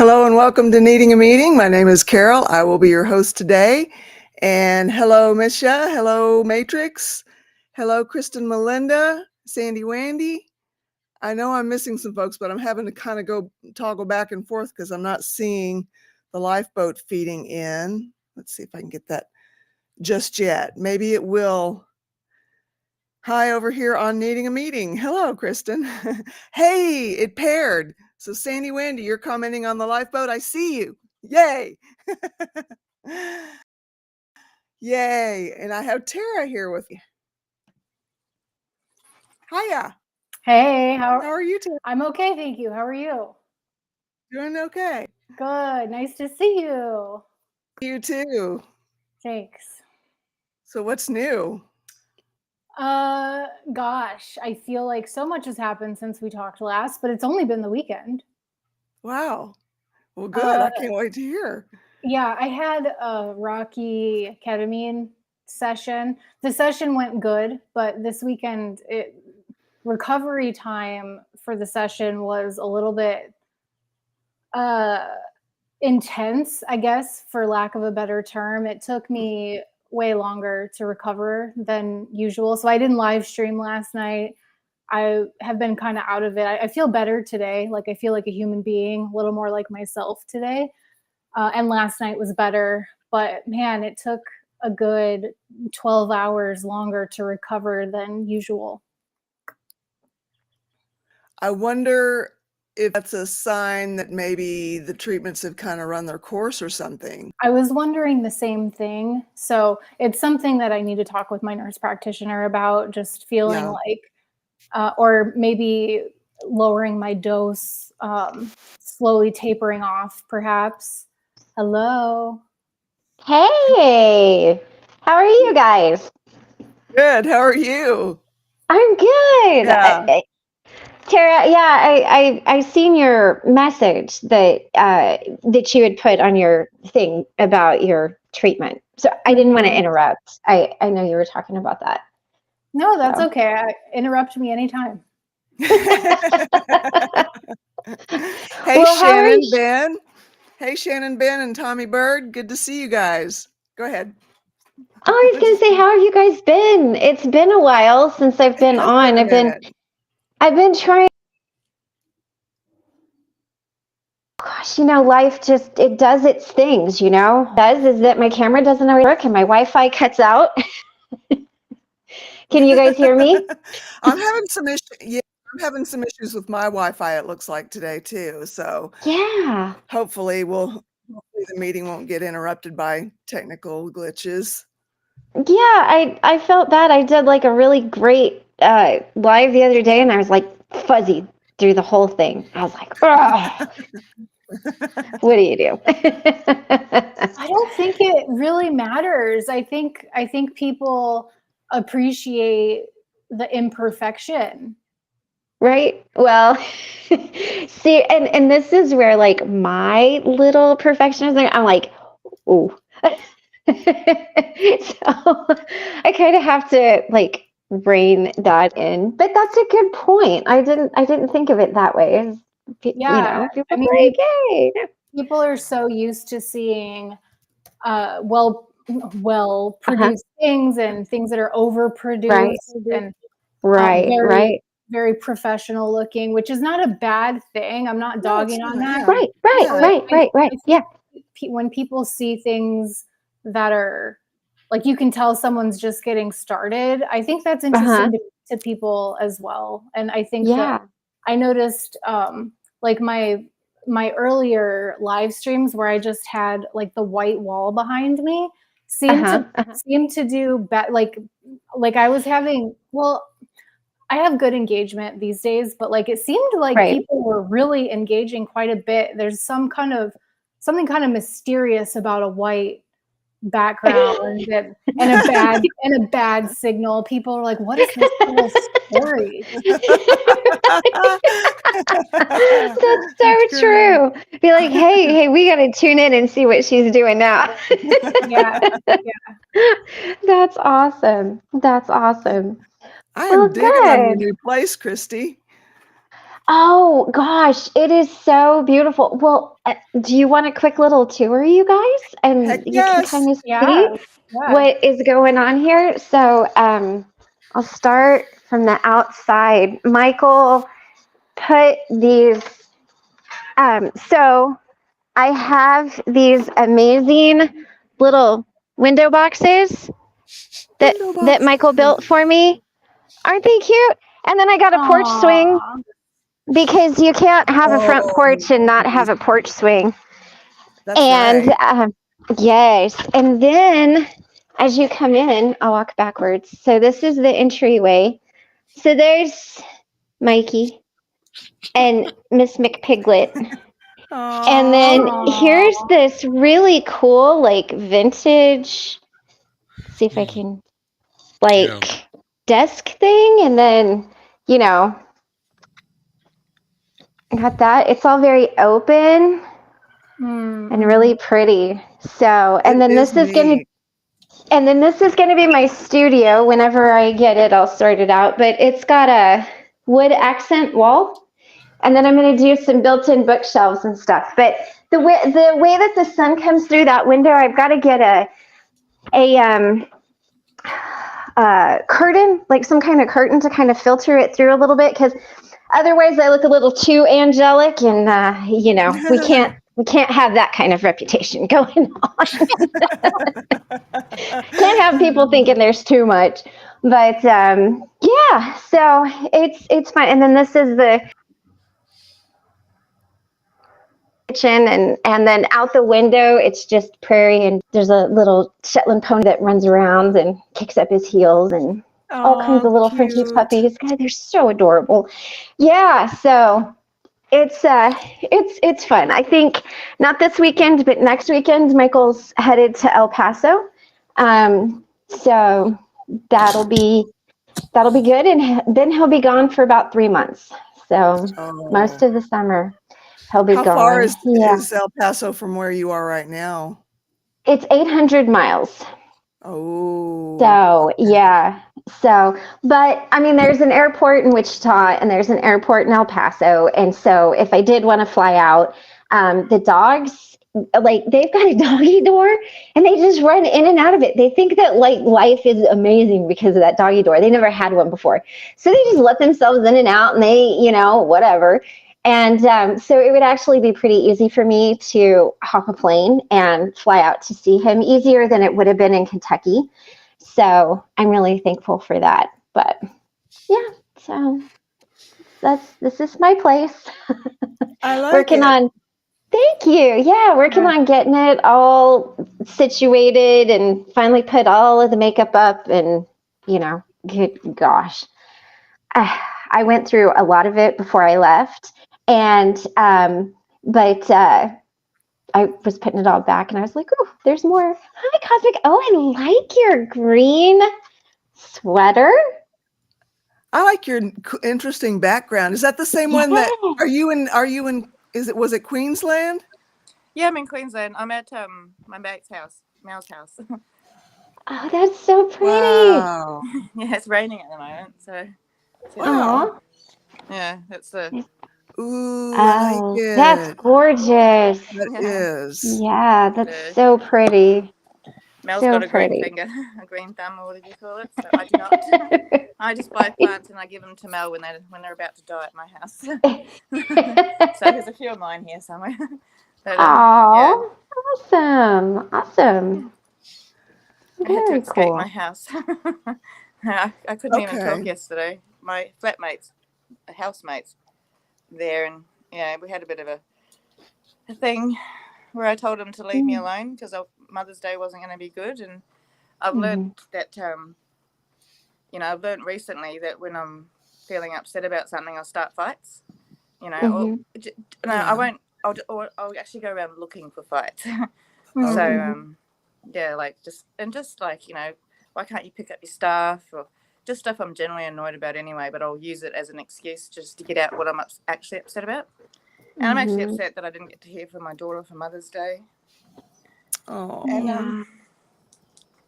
Hello and welcome to Needing a Meeting. My name is Carol. I will be your host today. And hello, Misha. Hello, Matrix. Hello, Kristen Melinda, Sandy Wandy. I know I'm missing some folks, but I'm having to kind of go toggle back and forth because I'm not seeing the lifeboat feeding in. Let's see if I can get that just yet. Maybe it will. Hi, over here on Needing a Meeting. Hello, Kristen. Hey, it paired. So Sandy Wandy, you're commenting on the lifeboat. I see you. Yay. Yay. And I have Tara here with me. Hiya. Hey, How are you, Tara? I'm okay, thank you. How are you? Doing okay. Good. Nice to see you. You too. Thanks. So what's new? Gosh, I feel like so much has happened since we talked last, but it's only been the weekend. Wow. Well, good. I can't wait to hear. Yeah, I had a rocky ketamine session. The session went good, but this weekend, recovery time for the session was a little bit intense, I guess, for lack of a better term. It took me way longer to recover than usual. So I didn't live stream last night. I have been kind of out of it. I feel better today. Like I feel like a human being, a little more like myself today. And last night was better. But man, it took a good 12 hours longer to recover than usual. I wonder if that's a sign that maybe the treatments have kind of run their course or something. I was wondering the same thing. So it's something that I need to talk with my nurse practitioner about, just feeling like, or maybe lowering my dose, slowly tapering off, perhaps. Hello. Hey, how are you guys? Good. How are you? I'm good. Yeah. Tara, yeah, I seen your message that that you had put on your thing about your treatment. So I didn't want to interrupt. I know you were talking about that. No, that's okay. Interrupt me anytime. Hey, Well, Shannon, Ben. Hey, Shannon, Ben, and Tommy Bird. Good to see you guys. Go ahead. I was going to say, how have you guys been? It's been a while since I've been on. I've been trying. Gosh, life just, it does its things, is that my camera doesn't always work and my Wi-Fi cuts out. Can you guys hear me? I'm having some issues. Yeah, I'm having some issues with my Wi-Fi, it looks like today too. So yeah, hopefully the meeting won't get interrupted by technical glitches. Yeah, I felt that. I did like a really great live the other day and I was like fuzzy through the whole thing. I was like, oh. What do you do? I don't think it really matters. I think people appreciate the imperfection. Right? Well, see, and this is where like my little perfectionism, I'm like, ooh. So I kind of have to like rein that in. But that's a good point. I didn't think of it that way. Yeah, people I mean, like, hey. People are so used to seeing well produced things and things that are overproduced and right. Very professional looking, which is not a bad thing. I'm not dogging on that. Right. Yeah. When people see things that are like, you can tell someone's just getting started, I think that's interesting to people as well. And I think that I noticed like my earlier live streams where I just had like the white wall behind me seemed to do like I was having, well, I have good engagement these days, but like it seemed like people were really engaging quite a bit. There's something kind of mysterious about a white background and a bad signal. People are like, what is this whole story? That's so true. Be like, hey, we got to tune in and see what she's doing now. Yeah. That's awesome. I am digging on your new place, Christy. Oh gosh, it is so beautiful. Well, do you want a quick little tour, you guys? Heck And you can yes. kind of see Yeah. what is going on here. So, I'll start from the outside. Michael put these, so I have these amazing little window boxes that Window that box. Michael built for me. Aren't they cute? And then I got a porch swing Aw. because you can't have a front Oh, porch and not have a porch swing. that's And right. yes, and then as you come in, I'll walk backwards. So this is the entryway. So there's Mikey and Miss McPiglet. And then here's Aw. this really cool, like vintage, see if I can, like desk thing. And then, you know, I got that. It's all very open and really pretty. So, It and then is neat. this is going to be my studio. Whenever I get it, I'll sort it out. But it's got a wood accent wall. And then I'm going to do some built-in bookshelves and stuff. But the way that the sun comes through that window, I've got to get a curtain, like some kind of curtain to kind of filter it through a little bit, because otherwise I look a little too angelic, and you know, we can't have that kind of reputation going on. Can't have people thinking there's too much. But yeah, so it's fun. And then this is the kitchen, and then out the window it's just prairie, and there's a little Shetland pony that runs around and kicks up his heels, and all kinds Oh, of little Frenchie cute. puppies. God, they're so adorable. Yeah, so it's fun. I think not this weekend, but next weekend Michael's headed to El Paso. So that'll be good, and then he'll be gone for about 3 months. So most Oh. of the summer he'll be How far gone. Yeah. is El Paso from where you are right now? It's 800 miles. Oh. So, yeah. So, but I mean, there's an airport in Wichita and there's an airport in El Paso. And so, if I did want to fly out, the dogs, like, they've got a doggy door and they just run in and out of it. They think that, like, life is amazing because of that doggy door. They never had one before. So, they just let themselves in and out, and they, you know, whatever. And so it would actually be pretty easy for me to hop a plane and fly out to see him, easier than it would have been in Kentucky. So I'm really thankful for that. But yeah, so this is my place. I like Working it. on, thank you. Yeah, working on getting it all situated and finally put all of the makeup up, and, you know, good gosh. I went through a lot of it before I left, and but I was putting it all back, and I was like, "Oh, there's more." Hi, Cosmic. Oh, I like your green sweater. I like your interesting background. Is that the same one that Yeah. are you in was it Queensland? Yeah, I'm in Queensland. I'm at my mate's house, Mel's house. Oh, that's so pretty. Wow. Yeah, it's raining at the moment, so Wow. yeah, that's the Ooh, I like Oh, that's it. gorgeous. That yeah. is. Yeah, that's so pretty. Mel's So got a green pretty. finger, a green thumb, or whatever you call it. So I do not. I just buy plants and I give them to Mel when they're about to die at my house. So there's a few of mine here somewhere. But yeah, Oh, awesome. Awesome. I had to Very escape my cool. house. I couldn't even talk Okay. yesterday. My flatmates, housemates, there, and yeah, we had a bit of a thing where I told him to leave me alone because Mother's Day wasn't going to be good, and I've learned that I've learned recently that when I'm feeling upset about something, I'll start fights. I won't. I'll actually go around looking for fights. So yeah, like just like, why can't you pick up your stuff, or just stuff I'm generally annoyed about anyway, but I'll use it as an excuse just to get out what I'm actually upset about. And I'm actually upset that I didn't get to hear from my daughter for Mother's Day. Oh. And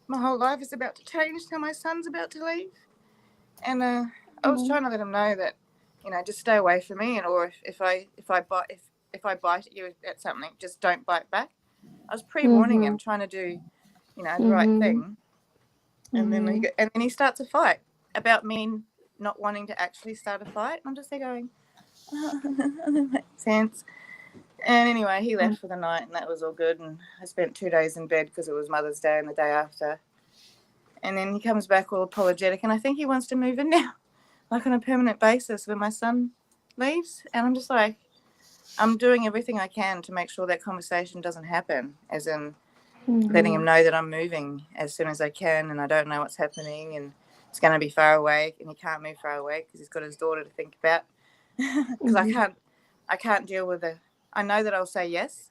my whole life is about to change now my son's about to leave. And I was trying to let him know that just stay away from me, and or if I bite at you at something, just don't bite back. I was pre-warning him, trying to do, the right thing, and then he starts a fight about me not wanting to actually start a fight. I'm just there going, that makes sense. And anyway, he left for the night, and that was all good. And I spent 2 days in bed because it was Mother's Day and the day after. And then he comes back all apologetic, and I think he wants to move in now, like on a permanent basis when my son leaves. And I'm just like, I'm doing everything I can to make sure that conversation doesn't happen, as in letting him know that I'm moving as soon as I can, and I don't know what's happening, and it's going to be far away, and he can't move far away because he's got his daughter to think about. Because I can't deal with it. I know that I'll say yes,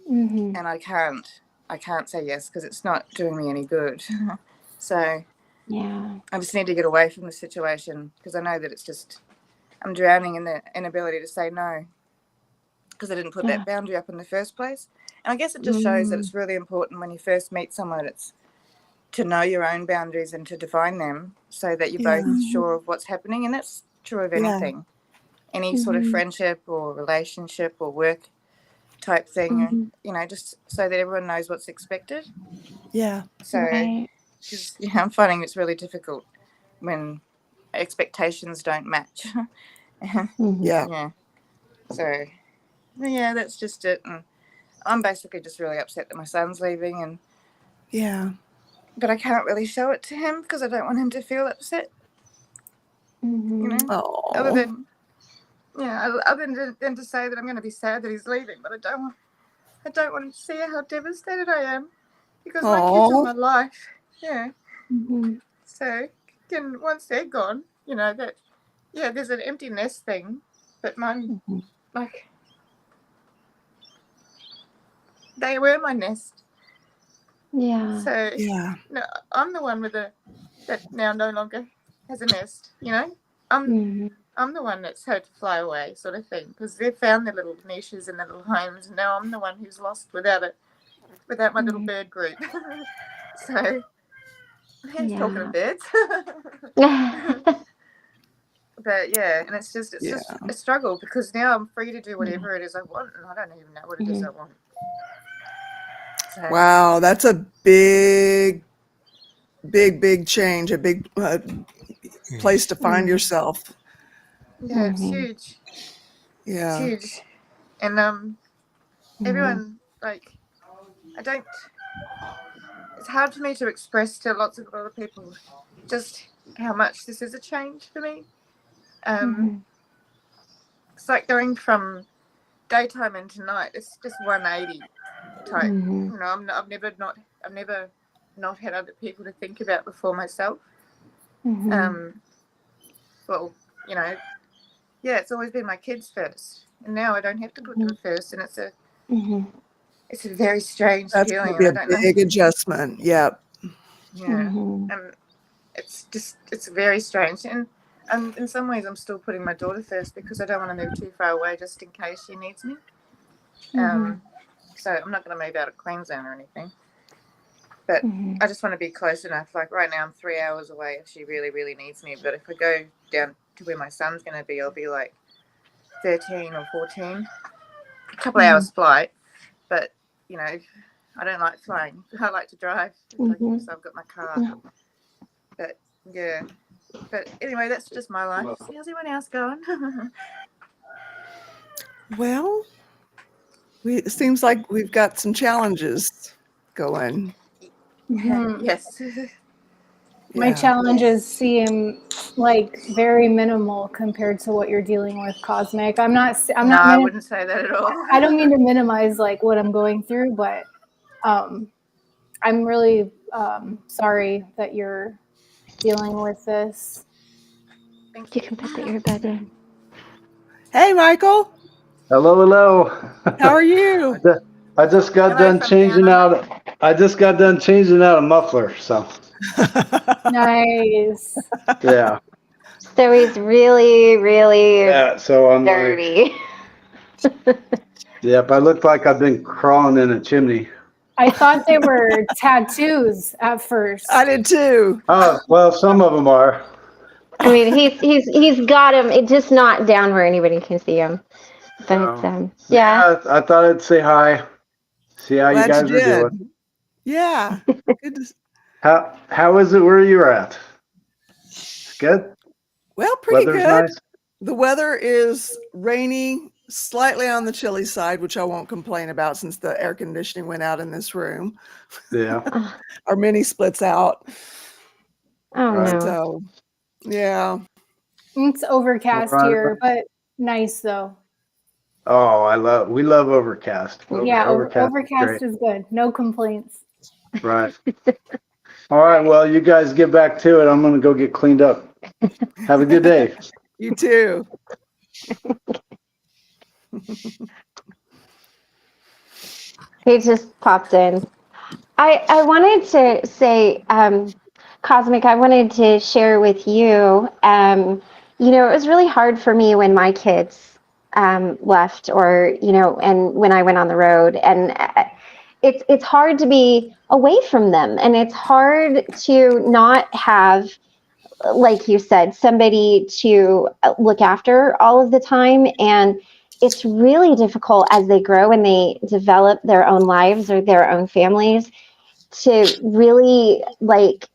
and I can't say yes because it's not doing me any good. So I just need to get away from the situation, because I know that it's just, I'm drowning in the inability to say no because I didn't put that boundary up in the first place. And I guess it just shows that it's really important when you first meet someone, it's to know your own boundaries and to define them so that you're both sure of what's happening. And that's true of anything, any sort of friendship or relationship or work type thing, just so that everyone knows what's expected. Yeah. So because I'm finding it's really difficult when expectations don't match. Yeah. So yeah, that's just it. And I'm basically just really upset that my son's leaving, and but I can't really show it to him because I don't want him to feel upset. Other than than to say that I'm going to be sad that he's leaving, but I don't want him to see how devastated I am, because my kids are my life. Yeah. So once they're gone, there's an empty nest thing, but mine, like, they were my nest. Yeah. So no, I'm the one that now no longer has a nest. I'm the one that's had to fly away, sort of thing, because they've found their little niches and their little homes, and now I'm the one who's lost without my little bird group. So talking of birds. But and it's just a struggle, because now I'm free to do whatever it is I want, and I don't even know what it is I want. So, wow, that's a big change, a big place to find yourself. Yeah, it's huge. Yeah. It's huge. And everyone, like, it's hard for me to express to lots of other people just how much this is a change for me. It's like going from daytime into night. It's just 180 type. I've never not had other people to think about before myself. Well, it's always been my kids first, and now I don't have to put them first, and it's a very strange That's feeling. going to be a big adjustment. Yep. Yeah. It's very strange, and in some ways I'm still putting my daughter first, because I don't want to move too far away just in case she needs me. So I'm not going to move out of Queensland or anything, but I just want to be close enough. Like right now I'm 3 hours away if she really, really needs me, but if I go down to where my son's going to be, I'll be like 13 or 14, a couple of hours flight. But I don't like flying. I like to drive, so I've got my car. But but anyway, that's just my life. So how's everyone else going? Well, it seems like we've got some challenges going. Yes. My challenges seem like very minimal compared to what you're dealing with, Cosmic. I wouldn't say that at all. I don't mean to minimize like what I'm going through, but I'm really sorry that you're dealing with this. You can put the earbud in. Hey, Michael. Hello. How are you? I just got done changing out. I just got done changing out a muffler. So. Nice. Yeah. So he's really, really so I'm dirty. Yep. I look like I've been crawling in a chimney. I thought they were tattoos at first. I did too. Oh, well, some of them are. I mean, he's got him. It's just not down where anybody can see him. But yeah. I thought I'd say hi. See how you Glad you guys are did. doing. Yeah. Good to, How is it where you're at? It's good. well, pretty Weather's good. nice. The weather is rainy, slightly on the chilly side, which I won't complain about since the air conditioning went out in this room. Yeah. Our mini splits out. Oh Right. no. So, yeah. It's overcast Right. here, but nice though. Oh, we love overcast. Yeah, Overcast is overcast great. is good. No complaints. Right. All right. Well, you guys get back to it. I'm going to go get cleaned up. Have a good day. You too. He just popped in. I wanted to say, Cosmic, I wanted to share with you, you know, it was really hard for me when my kids left, or, you know, and when I went on the road, and it's hard to be away from them, and it's hard to not have, like you said, somebody to look after all of the time. And it's really difficult as they grow and they develop their own lives or their own families to really, like,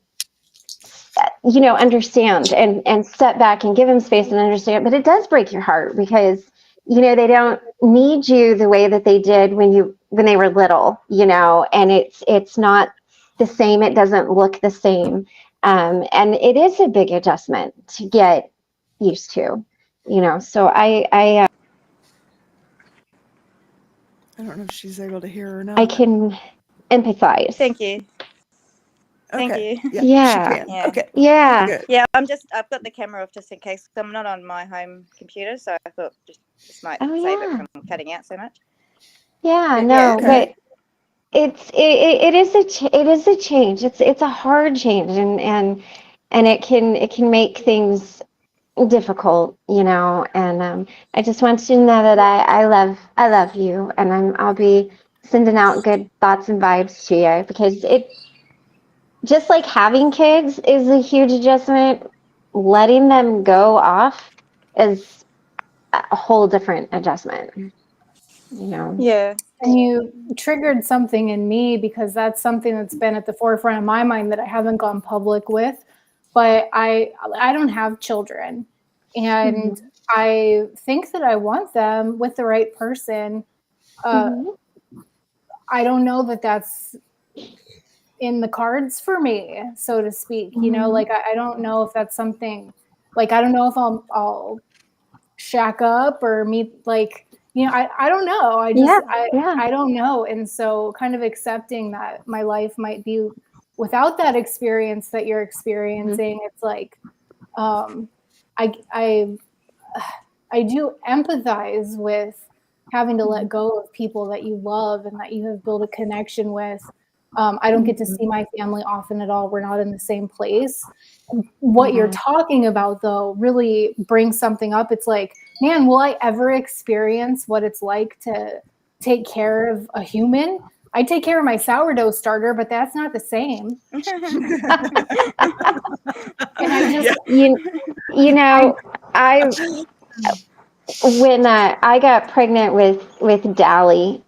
you know, understand and step back and give them space and understand. But it does break your heart because, you know, they don't need you the way that they did when they were little, you know, and it's not the same. It doesn't look the same. And it is a big adjustment to get used to, you know. So I don't know if she's able to hear or not. I can empathize. Thank you. Thank Okay. you. Yeah, Yeah. she can. Yeah. Okay. Yeah. Good. Yeah, I've got the camera off just in case. I'm not on my home computer, so I thought this might save it from cutting out so much. Yeah, But no, yeah, but it is a change. It's a hard change, and it can make things difficult, you know. And I just want you to know that I love you, and I'll be sending out good thoughts and vibes to you, because it, just like having kids is a huge adjustment, letting them go off is a whole different adjustment, you know. yeah. And you triggered something in me, because that's something that's been at the forefront of my mind that I haven't gone public with. But I don't have children, and I think that I want them with the right person. I don't know that that's in the cards for me, so to speak. You know, like I don't know if that's something, like I don't know if I'll shack up or meet, like, you know, I don't know. I don't know. And so kind of accepting that my life might be without that experience that you're experiencing. It's like, I do empathize with having to let go of people that you love and that you have built a connection with. I don't get to see my family often at all. We're not in the same place. What you're talking about, though, really brings something up. It's like, man, will I ever experience what it's like to take care of a human? I take care of my sourdough starter, but that's not the same. And I just, you know, when I got pregnant with Dally,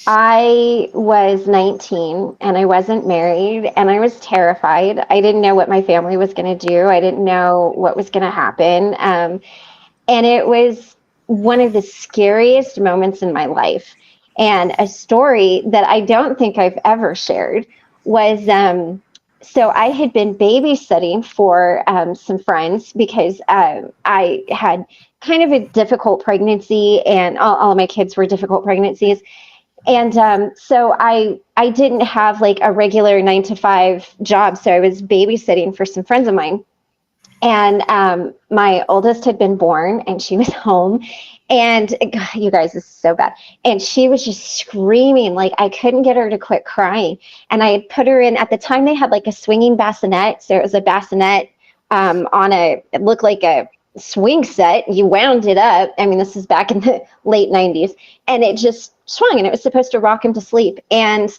I was 19 and I wasn't married, and I was terrified. I didn't know what my family was going to do. I didn't know what was going to happen. And it was one of the scariest moments in my life. And a story that I don't think I've ever shared was, so I had been babysitting for some friends, because I had kind of a difficult pregnancy, and all of my kids were difficult pregnancies. And so I didn't have like a regular 9-to-5 job. So I was babysitting for some friends of mine. And my oldest had been born, and she was home. And God, you guys, this is so bad. And she was just screaming, like I couldn't get her to quit crying. And I had put her in, at the time they had like a swinging bassinet. So it was a bassinet it looked like a swing set. You wound it up. I mean, this is back in the late 90s. And it just swung, and it was supposed to rock him to sleep. And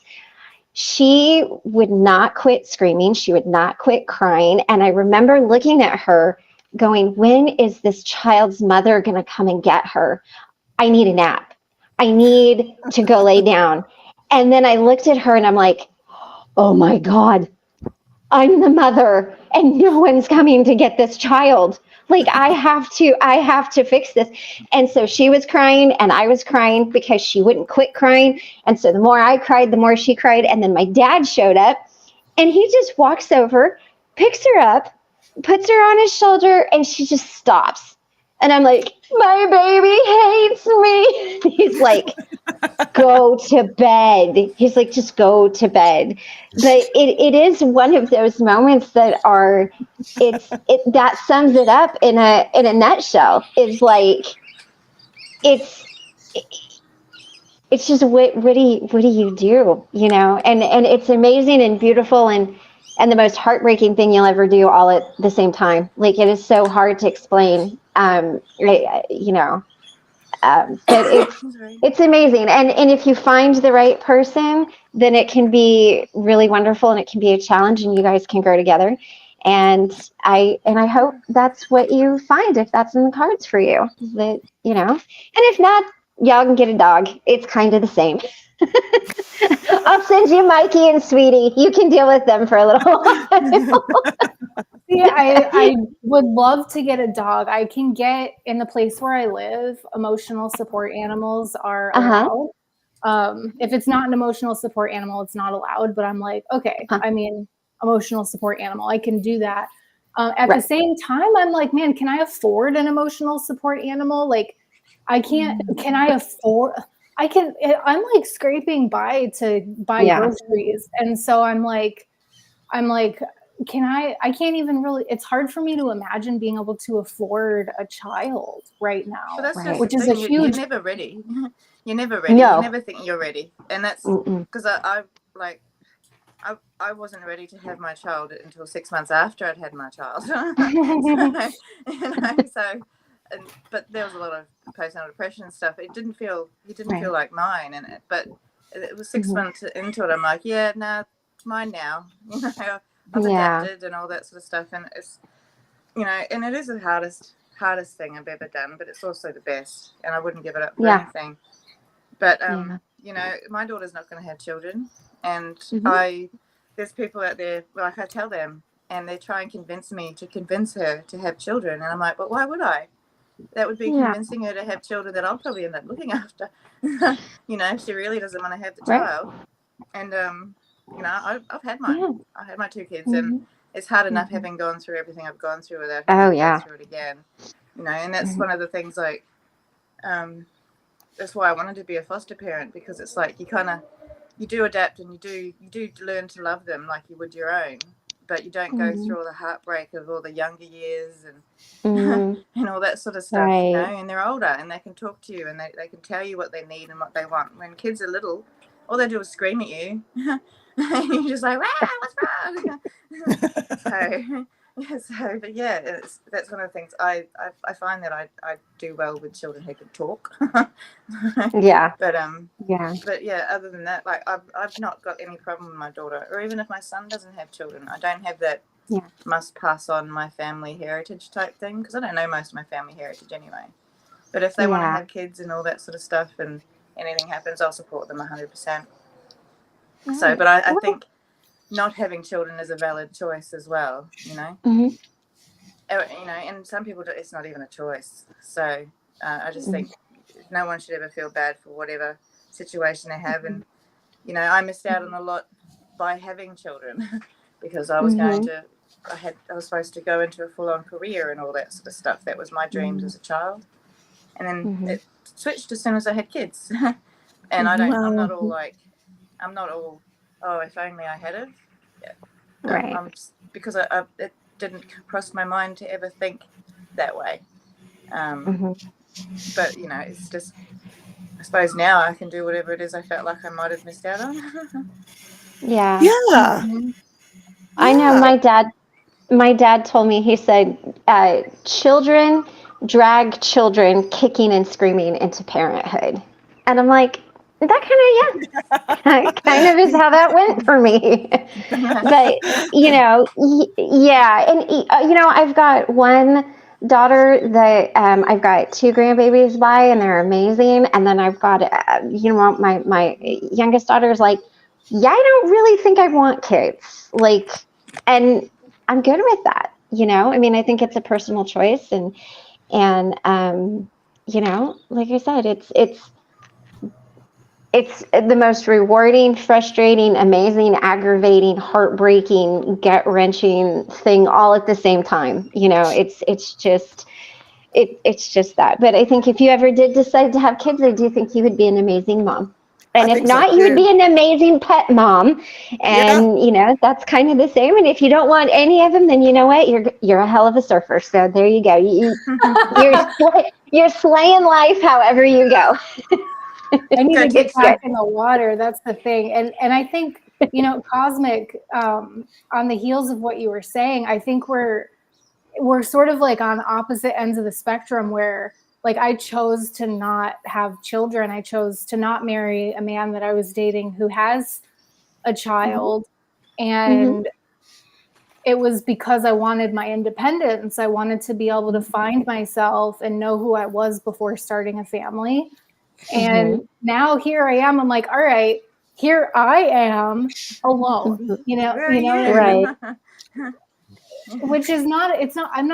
she would not quit screaming. She would not quit crying. And I remember looking at her going, when is this child's mother going to come and get her? I need a nap. I need to go lay down. And then I looked at her and I'm like, oh my God, I'm the mother and no one's coming to get this child. Like I have to fix this. And so she was crying and I was crying because she wouldn't quit crying. And so the more I cried, the more she cried. And then my dad showed up and he just walks over, picks her up, puts her on his shoulder, and she just stops. And I'm like, my baby hates me. He's like, go to bed. He's like, just go to bed. But it is one of those moments that are, that sums it up in a nutshell. It's like, it's just what do you do, you know? And it's amazing and beautiful and the most heartbreaking thing you'll ever do all at the same time. Like it is so hard to explain, you know. But it's amazing, and if you find the right person, then it can be really wonderful, and it can be a challenge, and you guys can grow together. And I hope that's what you find, if that's in the cards for you. That, you know, and if not, y'all can get a dog. It's kind of the same. I'll send you Mikey and Sweetie. You can deal with them for a little while. Yeah, I would love to get a dog. I can get, in the place where I live, emotional support animals are allowed. If it's not an emotional support animal, it's not allowed. But I'm like, okay, I mean, emotional support animal, I can do that. At the same time, I'm like, man, can I afford an emotional support animal? Like, I can't. Can I afford? I'm like scraping by to buy groceries, and so I'm like. I can't even really, it's hard for me to imagine being able to afford a child right now, but that's which is a huge. You're never ready. You're never ready. No. You never think you're ready. And that's because I wasn't ready to have my child until 6 months after I'd had my child. But there was a lot of postnatal depression and stuff. He didn't feel like mine, but it was 6 months into it. I'm like, yeah, nah, mine now. You know, I've adapted and all that sort of stuff, and it's, you know, and it is the hardest thing I've ever done, but it's also the best, and I wouldn't give it up for anything. But you know, my daughter's not going to have children, and there's people out there, like I tell them, and they try and convince her to have children, and I'm like, but why would I? That would be convincing her to have children that I'll probably end up looking after. You know, if she really doesn't want to have the child, and you know, I've had my 2 kids, and it's hard enough having gone through everything I've gone through without having to go through it again. You know, and that's one of the things, like, that's why I wanted to be a foster parent, because it's like you do adapt, and you do learn to love them like you would your own, but you don't go through all the heartbreak of all the younger years and and all that sort of stuff, you know, and they're older and they can talk to you and they can tell you what they need and what they want. When kids are little, all they do is scream at you. And you're just like, wow, what's wrong? But yeah, that's one of the things I find that I do well with children who can talk. But yeah, other than that, like I've not got any problem with my daughter, or even if my son doesn't have children, I don't have that must pass on my family heritage type thing, because I don't know most of my family heritage anyway. But if they want to have kids and all that sort of stuff, and anything happens, I'll support them 100%. So, but I think not having children is a valid choice as well, you know. You know, and some people it's not even a choice. So I just think no one should ever feel bad for whatever situation they have. And you know, I missed out on a lot by having children because I was going to, I was supposed to go into a full-on career and all that sort of stuff. That was my dreams as a child, and then it switched as soon as I had kids. And I'm not all, oh, if only I had it. Yeah. Because it didn't cross my mind to ever think that way. But, you know, it's just, I suppose now I can do whatever it is I felt like I might have missed out on. I know my dad told me, he said, children drag children kicking and screaming into parenthood. And I'm like, That kind of is how that went for me. But yeah, and I've got one daughter that I've got 2 grandbabies by, and they're amazing. And then I've got my youngest daughter is like, yeah, I don't really think I want kids, like, and I'm good with that. I mean, I think it's a personal choice, and like I said, it's the most rewarding, frustrating, amazing, aggravating, heartbreaking, gut-wrenching thing all at the same time. It's just that. But I think if you ever did decide to have kids, I do think you would be an amazing mom. And if not, you would be an amazing pet mom. And that's kind of the same. And if you don't want any of them, then you know what? You're a hell of a surfer. So there you go. You're slaying life however you go. I need to get back in the water. That's the thing. And I think, Cosmic, on the heels of what you were saying, I think we're sort of like on opposite ends of the spectrum, where like I chose to not have children. I chose to not marry a man that I was dating who has a child. And it was because I wanted my independence. I wanted to be able to find myself and know who I was before starting a family. And now here I am. I'm like, all right, here I am alone. Right. Which is not. It's not. I'm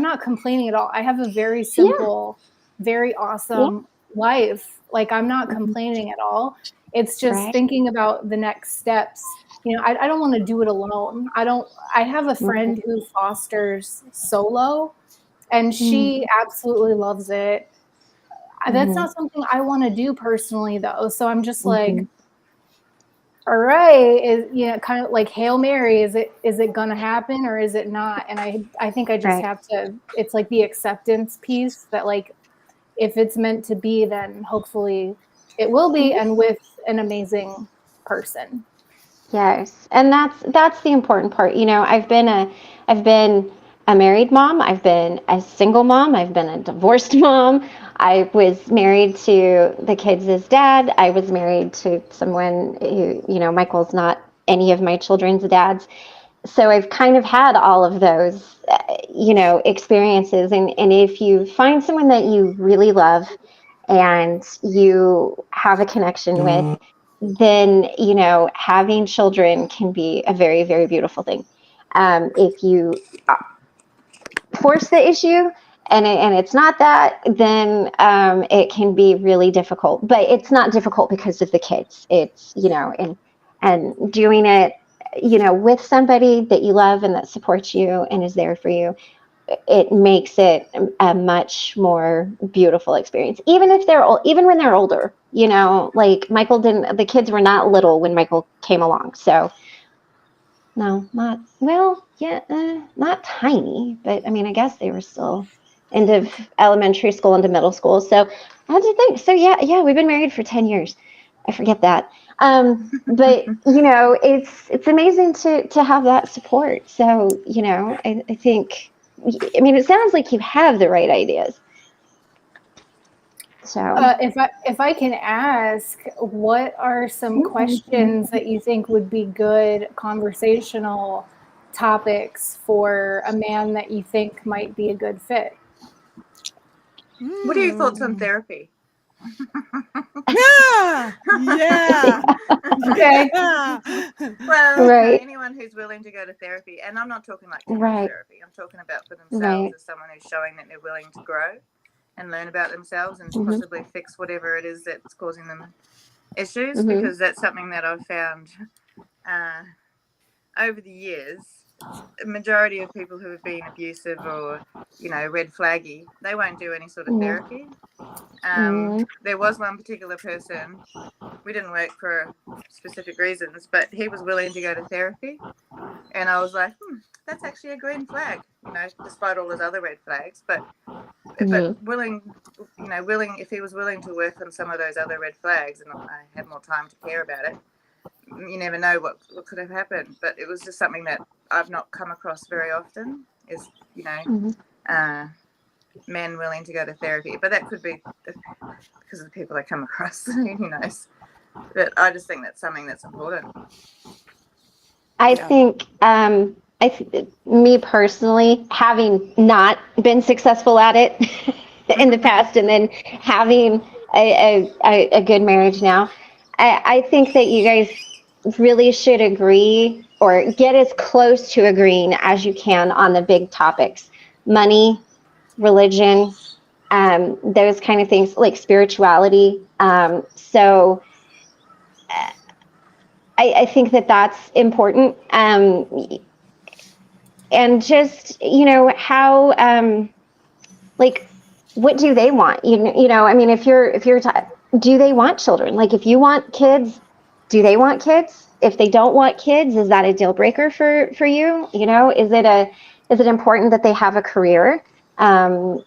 not complaining at all. I have a very simple, very awesome life. Like, I'm not complaining at all. It's just thinking about the next steps. I don't want to do it alone. I have a friend who fosters solo, and she absolutely loves it. That's not something I want to do personally, though. So I'm just like, all right, kind of like Hail Mary. Is it gonna happen or is it not? And I think I just have to. It's like the acceptance piece that, like, if it's meant to be, then hopefully it will be, and with an amazing person. Yes, and that's the important part. I've been a married mom. I've been a single mom. I've been a divorced mom. I was married to the kids' dad. I was married to someone who, Michael's not any of my children's dads. So I've kind of had all of those, experiences. And if you find someone that you really love and you have a connection with, then, having children can be a very, very beautiful thing. If you force the issue and it's not that, then it can be really difficult. But it's not difficult because of the kids. It's, and doing it, with somebody that you love and that supports you and is there for you, it makes it a much more beautiful experience. Even when they're older, like the kids were not little when Michael came along. So no, not tiny, but I mean, I guess they were still end of elementary school into middle school. So I had to think. So yeah, we've been married for 10 years. I forget that. But it's amazing to have that support. So, I think, I mean, it sounds like you have the right ideas. So if I can ask, what are some questions that you think would be good conversational topics for a man that you think might be a good fit? What are your thoughts on therapy? Yeah. Okay. Well, anyone who's willing to go to therapy, and I'm not talking like therapy. I'm talking about for themselves as someone who's showing that they're willing to grow and learn about themselves and possibly fix whatever it is that's causing them issues, because that's something that I've found over the years. A majority of people who have been abusive or, red flaggy, they won't do any sort of therapy. There was one particular person, we didn't work for specific reasons, but he was willing to go to therapy. And I was like, that's actually a green flag, despite all his other red flags. But willing, if he was willing to work on some of those other red flags and I had more time to care about it, you never know what could have happened. But it was just something that I've not come across very often is, men willing to go to therapy. But that could be because of the people I come across. Who knows? But I just think that's something that's important. I think, me personally, having not been successful at it in the past, and then having a good marriage now, I think that you guys really should agree or get as close to agreeing as you can on the big topics: money, religion, those kind of things, like spirituality. So I think that that's important. And just, how, like, what do they want? I mean, if you're do they want children? Like, if you want kids, do they want kids? If they don't want kids, is that a deal breaker for you? Is it important that they have a career? Because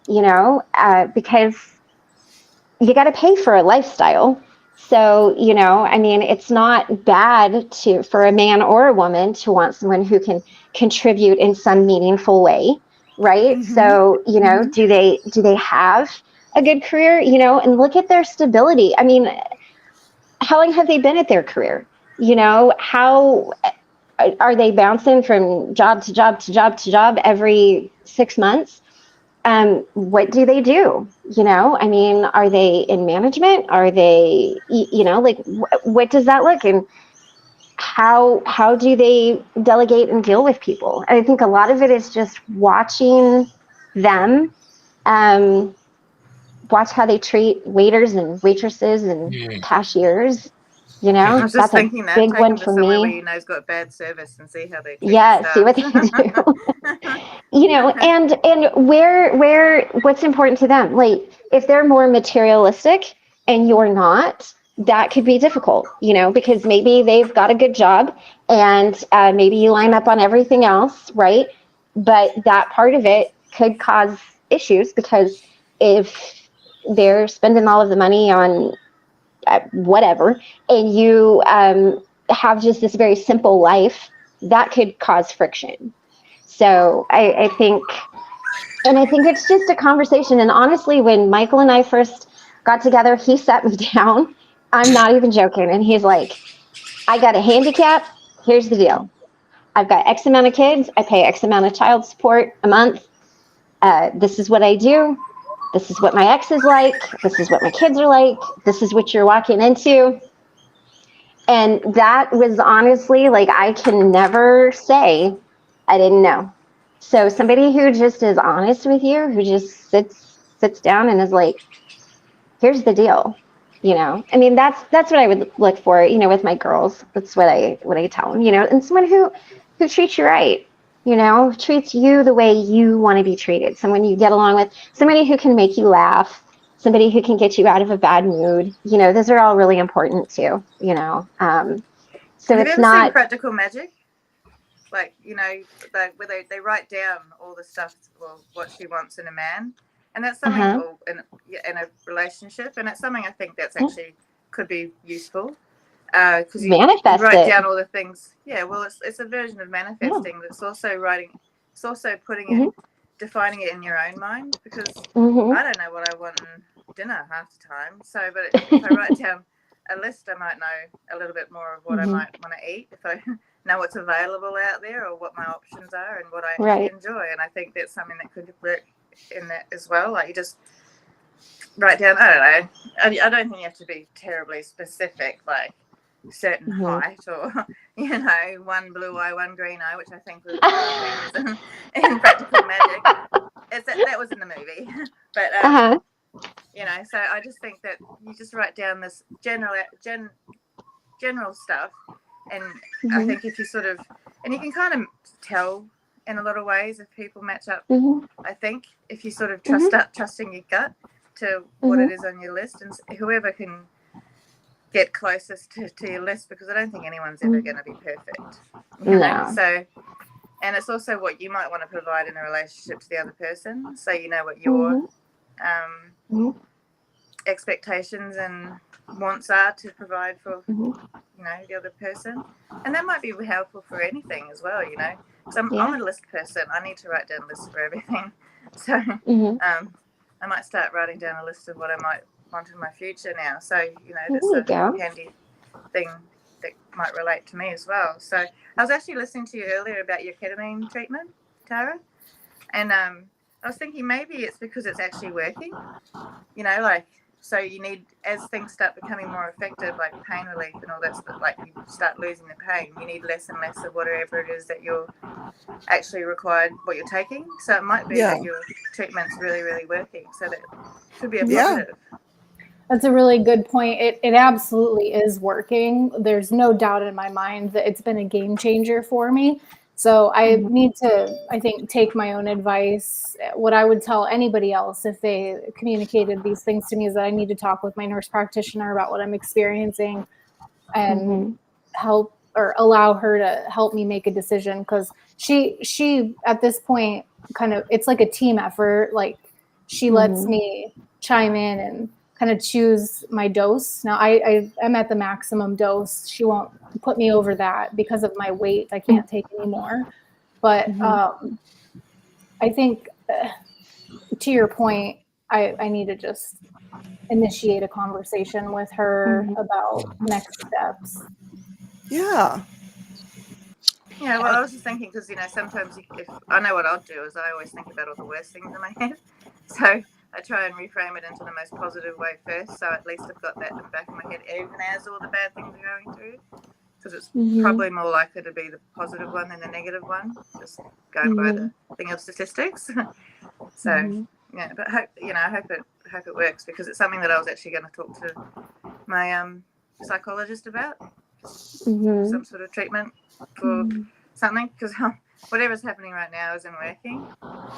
you got to pay for a lifestyle. So, I mean, it's not bad for a man or a woman to want someone who can contribute in some meaningful way, right? Mm-hmm. So, do they have a good career? And look at their stability. I mean, how long have they been at their career? How are they bouncing from job to job to job to job every 6 months? What do they do? I mean, are they in management? Are they, like, what does that look? And how do they delegate and deal with people? I think a lot of it is just watching them, watch how they treat waiters and waitresses and cashiers. I was just that's thinking a that big take one them to for somewhere me. where has got bad service and see how they treat Yeah, see what they do. And where what's important to them. Like, if they're more materialistic and you're not, that could be difficult, because maybe they've got a good job and maybe you line up on everything else, right? But that part of it could cause issues, because if they're spending all of the money on whatever, and you have just this very simple life, that could cause friction. So I think it's just a conversation. And honestly, when Michael and I first got together, he sat me down. I'm not even joking. And he's like, I got a handicap. Here's the deal. I've got X amount of kids. I pay X amount of child support a month. This is what I do. This is what my ex is like. This is what my kids are like. This is what you're walking into. And that was honestly, like, I can never say I didn't know. So somebody who just is honest with you, who just sits down and is like, here's the deal. I mean, that's what I would look for, with my girls. That's what I tell them, and someone who treats you right, treats you the way you want to be treated. Someone you get along with, somebody who can make you laugh, somebody who can get you out of a bad mood. Those are all really important too, So Have it's you ever not seen Practical Magic? Like, where they write down all the stuff, well, what she wants in a man. And that's something in a relationship. And it's something I think that's actually could be useful. Because you write down all the things. Yeah, well, it's a version of manifesting. That's also writing. It's also putting it, defining it in your own mind. Because I don't know what I want in dinner half the time. So, but if I write down a list, I might know a little bit more of what I might want to eat. If I know what's available out there, or what my options are, and what I actually enjoy. And I think that's something that could work in that as well. Like, you just write down, I don't know, I don't think you have to be terribly specific, like certain height, or one blue eye, one green eye, which I think was in Practical Magic. That was in the movie. But so I just think that you just write down this general stuff, and I think if you sort of, and you can kind of tell in a lot of ways if people match up. I think if you sort of trusting your gut to what it is on your list, and whoever can get closest to your list, because I don't think anyone's ever going to be perfect. No. So, and it's also what you might want to provide in a relationship to the other person, so you know what your expectations and wants are to provide for the other person. And that might be helpful for anything as well, because I'm a list person. I need to write down lists for everything. So I might start writing down a list of what I might want in my future now. So, you know, There that's you a go. handy thing that might relate to me as well. So I was actually listening to you earlier about your ketamine treatment, Tara, and I was thinking maybe it's because it's actually working, you know, like, so you need, as things start becoming more effective, like pain relief and all that stuff, like you start losing the pain, you need less and less of whatever it is that you're actually required, what you're taking. So it might be that your treatment's really, really working. So that could be a positive. That's a really good point. It absolutely is working. There's no doubt in my mind that it's been a game changer for me. So I need to, I think, take my own advice. What I would tell anybody else if they communicated these things to me is that I need to talk with my nurse practitioner about what I'm experiencing and help or allow her to help me make a decision. Because she at this point kind of, it's like a team effort. Like she lets me chime in and kind of choose my dose. Now I'm at the maximum dose. She won't put me over that because of my weight. I can't take any more. But I think to your point, I need to just initiate a conversation with her about next steps. Yeah. Yeah, well, I was just thinking because, you know, sometimes if I know what I'll do is I always think about all the worst things in my head. So I try and reframe it into the most positive way first. So at least I've got that in the back of my head, even as all the bad things are going through. Because it's probably more likely to be the positive one than the negative one, just going by the thing of statistics. So, yeah, but I hope it works, because it's something that I was actually going to talk to my psychologist about. Some sort of treatment for something, because whatever's happening right now isn't working.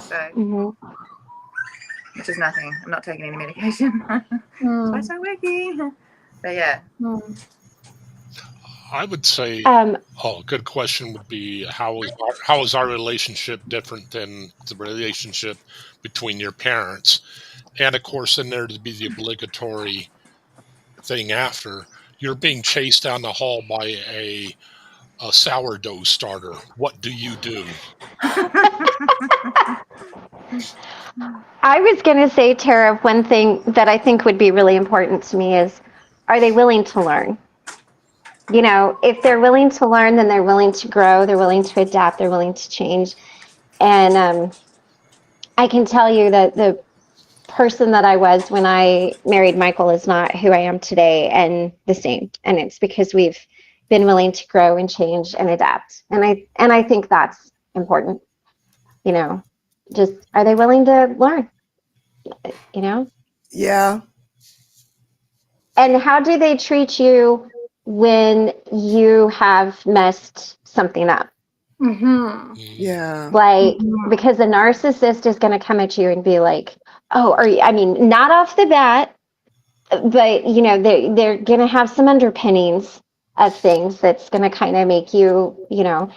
So, which is nothing. I'm not taking any medication. So it's not working. But yeah. I would say, good question would be, how is our relationship different than the relationship between your parents? And of course, then there'd be the obligatory thing after. You're being chased down the hall by a sourdough starter. What do you do? I was going to say, Tara, one thing that I think would be really important to me is, are they willing to learn? You know, if they're willing to learn, then they're willing to grow, they're willing to adapt, they're willing to change. And I can tell you that the person that I was when I married Michael is not who I am today, and the same. And it's because we've been willing to grow and change and adapt. And I think that's important. You know, just, are they willing to learn? You know? Yeah. And how do they treat you when you have messed something up? Yeah. Like, because the narcissist is going to come at you and be like, oh, I mean, not off the bat, but, you know, they're going to have some underpinnings of things that's going to kind of make you, you know,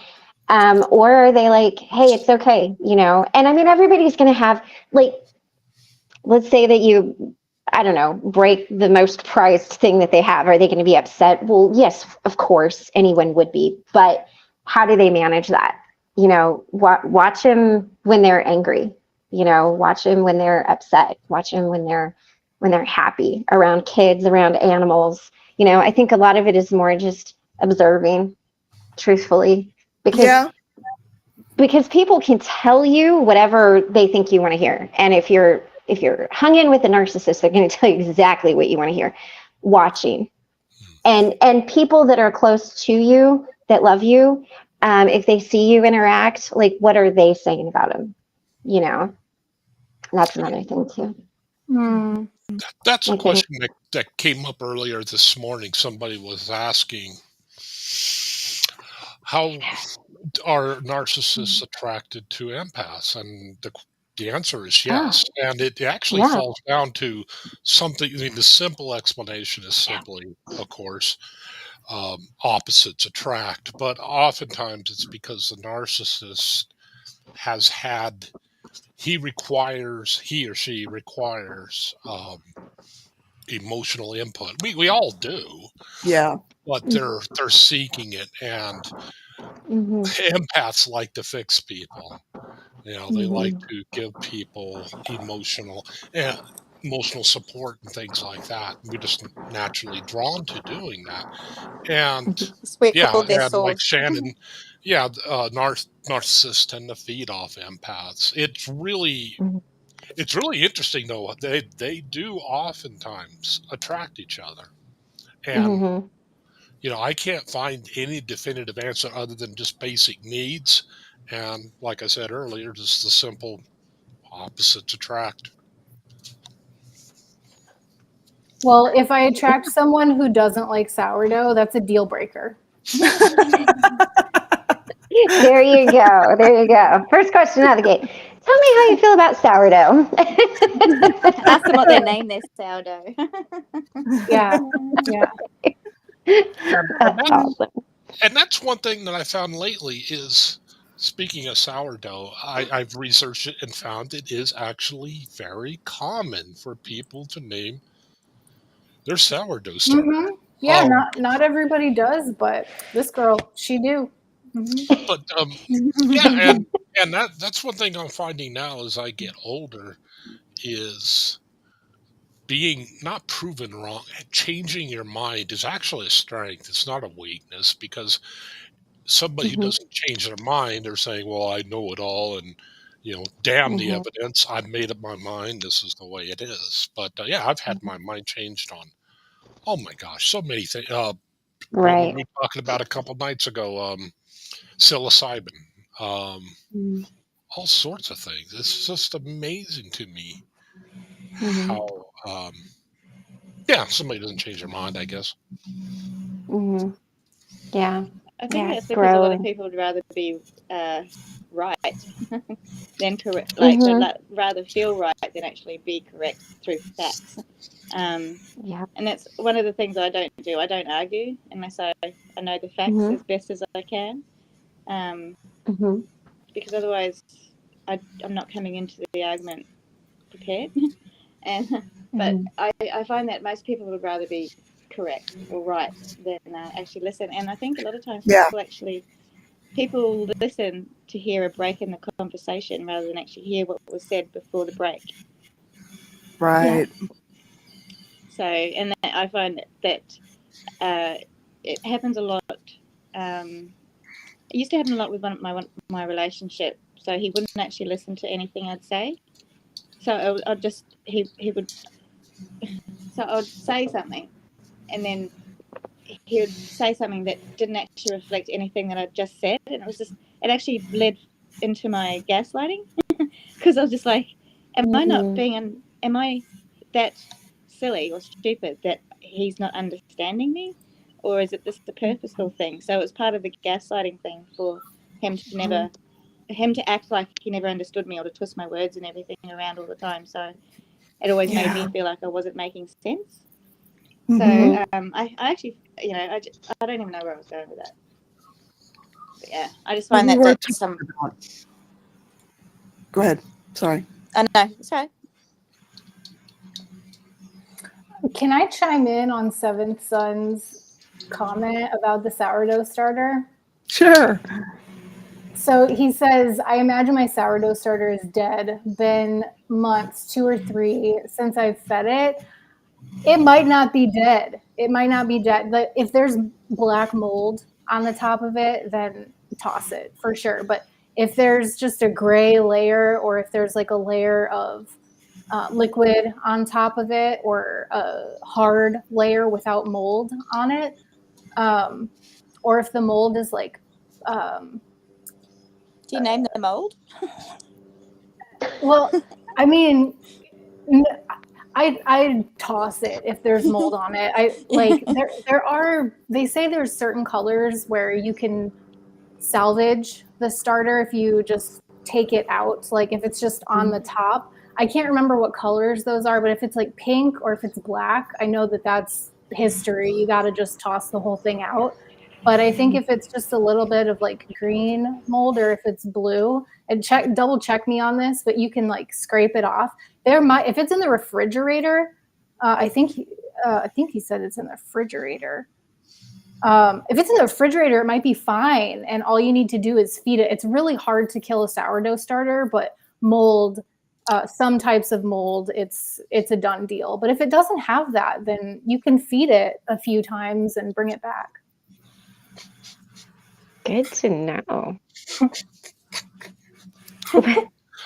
or are they like, hey, it's okay, you know? And I mean, everybody's going to have, like, let's say that you, I don't know, break the most prized thing that they have. Are they going to be upset? Well, yes, of course, anyone would be. But how do they manage that? You know, watch them when they're angry. You know, watch them when they're upset. Watch them when they're happy, around kids, around animals. You know, I think a lot of it is more just observing, truthfully, because people can tell you whatever they think you want to hear. And if you're hung in with a narcissist, they're going to tell you exactly what you want to hear. Watching. And people that are close to you, that love you, if they see you interact, like, what are they saying about him? You know, that's another thing too. That's a question that came up earlier this morning. Somebody was asking, how are narcissists attracted to empaths? And the answer is yes. And it actually falls down to something. I mean, the simple explanation is simply, of course, opposites attract. But oftentimes it's because the narcissist has had, he or she requires emotional input. We all do. Yeah. But they're seeking it, and empaths like to fix people. You know, they like to give people emotional. And emotional support and things like that. We're just naturally drawn to doing that. And We're yeah, called their and like source. Shannon, yeah, narcissists tend to feed off empaths. It's really interesting though. They do oftentimes attract each other, and Mm-hmm. I can't find any definitive answer other than just basic needs. And like I said earlier, just the simple opposites attract. Well, if I attract someone who doesn't like sourdough, that's a deal breaker. There you go. There you go. First question out of the gate. Tell me how you feel about sourdough. Ask them what they name their sourdough. Yeah. That's awesome. And that's one thing that I found lately is, speaking of sourdough, I've researched it and found it is actually very common for people to name their sourdough starter. Mm-hmm. Yeah, not everybody does, but this girl, she do. Mm-hmm. But yeah, and that's one thing I'm finding now as I get older is being not proven wrong. Changing your mind is actually a strength. It's not a weakness, because somebody who Mm-hmm. doesn't change their mind, they're saying, well, I know it all, and damn the Mm-hmm. evidence, I've made up my mind, this is the way it is. But yeah, I've had my mind changed on, oh my gosh, so many things. What were Right. we talking about a couple nights ago? Psilocybin, Mm-hmm. all sorts of things. It's just amazing to me Mm-hmm. how somebody doesn't change their mind, I guess. Mm-hmm. Yeah. I think Yeah, that's because a lot grow. of people would rather be right than correct. Like Mm-hmm. they'd rather feel right than actually be correct through facts. Yeah. And that's one of the things I don't do. I don't argue unless I know the facts Mm-hmm. as best as I can. Mm-hmm. Because otherwise I'm not coming into the argument prepared. But I find that most people would rather be correct or right than actually listen. And I think a lot of times people listen to hear a break in the conversation rather than actually hear what was said before the break. Right. Yeah. So, and I find that it happens a lot. It used to happen a lot with my relationship. So he wouldn't actually listen to anything I'd say. So he would. So I'd say something, and then he would say something that didn't actually reflect anything that I'd just said, and it actually led into my gaslighting, because I was just like, am I that silly or stupid that he's not understanding me, or is it this the purposeful thing? So it was part of the gaslighting thing for him to act like he never understood me, or to twist my words and everything around all the time. So it always made me feel like I wasn't making sense. So I actually, I don't even know where I was going with that. But yeah, I just find that some. Go ahead. Sorry. I know. Sorry. Can I chime in on Seventh Son's comment about the sourdough starter? Sure. So he says, I imagine my sourdough starter is dead. Been months, 2 or 3, since I've fed it. It might not be dead. It might not be dead. But if there's black mold on the top of it, then toss it for sure. But if there's just a gray layer, or if there's like a layer of liquid on top of it, or a hard layer without mold on it, or if the mold is like... Do you name the mold? Well, I mean, I toss it if there's mold on it. They say there's certain colors where you can salvage the starter if you just take it out. Like if it's just on the top. I can't remember what colors those are, but if it's like pink or if it's black, I know that that's history. You got to just toss the whole thing out. But I think if it's just a little bit of like green mold, or if it's blue, and double check me on this, but you can like scrape it off. If it's in the refrigerator, I think he said it's in the refrigerator. If it's in the refrigerator, it might be fine, and all you need to do is feed it. It's really hard to kill a sourdough starter, but mold some types of mold, it's a done deal. But if it doesn't have that, then you can feed it a few times and bring it back. Good to know.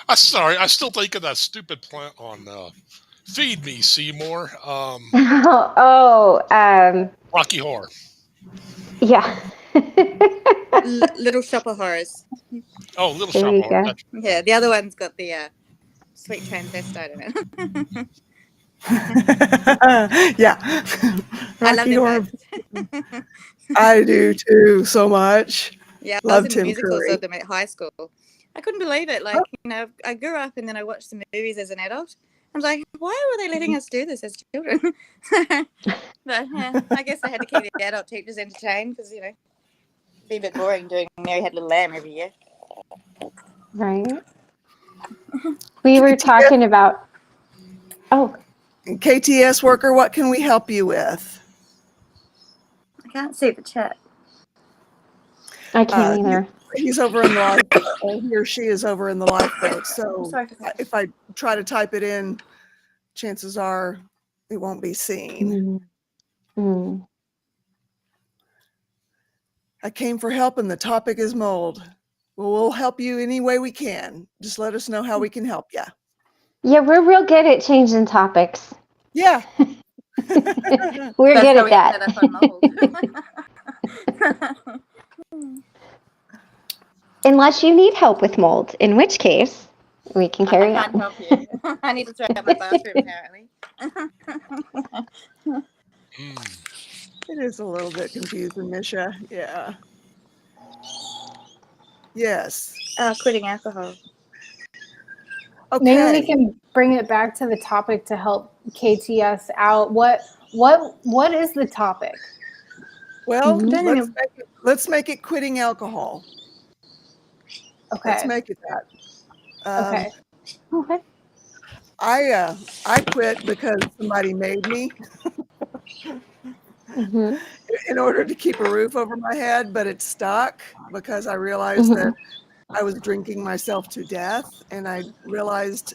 I'm sorry. I still think of that stupid plant on Feed Me, Seymour. Rocky Horror. Yeah. Little Shop of Horrors. Oh, Little Shop of Horrors. Yeah, the other one's got the sweet transvestite in it. Yeah. I love Horror. it. I do too, so much. Yeah, love I was in Tim musicals Curry. of them at high school. I couldn't believe it. Like, I grew up and then I watched the movies as an adult. I was like, why were they letting us do this as children? But yeah, I guess I had to keep the adult teachers entertained because, it'd be a bit boring doing Mary Had a Little Lamb every year. Right. We were talking about, KTS worker, what can we help you with? I can't see the chat. I can't either. He's over in the lifeboat. He or she is over in the lifeboat. So if I try to type it in, chances are it won't be seen. I came for help and the topic is mold. Well, we'll help you any way we can. Just let us know how we can help you. Yeah, we're real good at changing topics. Yeah. We're good at that. Unless you need help with mold, in which case we can carry on. I can't help you. I need to throw out my bathroom apparently. It is a little bit confusing, Misha. Yeah. Yes. Quitting alcohol. Okay. Maybe we can bring it back to the topic to help KTS out. What is the topic? Well, let's make it quitting alcohol. Okay. Let's make it that. Okay. Okay. I quit because somebody made me. In order to keep a roof over my head, but it stuck because I realized that I was drinking myself to death, and I realized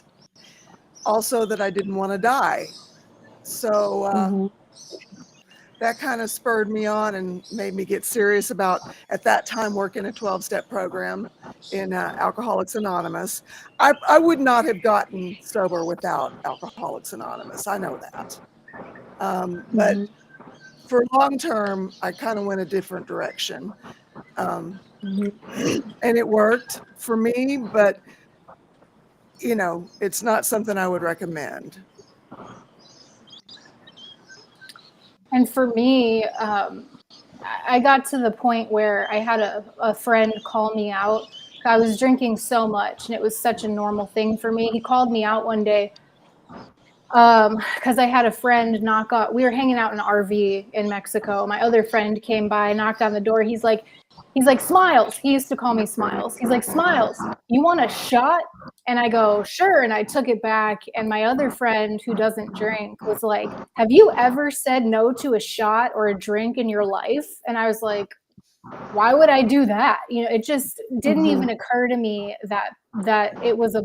also that I didn't want to die. So that kind of spurred me on and made me get serious about, at that time, working a 12-step program in Alcoholics Anonymous. I would not have gotten sober without Alcoholics Anonymous. I know that. But for long term, I kind of went a different direction. And it worked for me, but it's not something I would recommend. And for me, I got to the point where I had a friend call me out. I was drinking so much and it was such a normal thing for me. He called me out one day because I had a friend we were hanging out in an RV in Mexico. My other friend came by, knocked on the door. He's like, Smiles. He used to call me Smiles. He's like, Smiles, you want a shot? And I go, sure. And I took it back. And my other friend who doesn't drink was like, have you ever said no to a shot or a drink in your life? And I was like, why would I do that? It just didn't even occur to me that it was a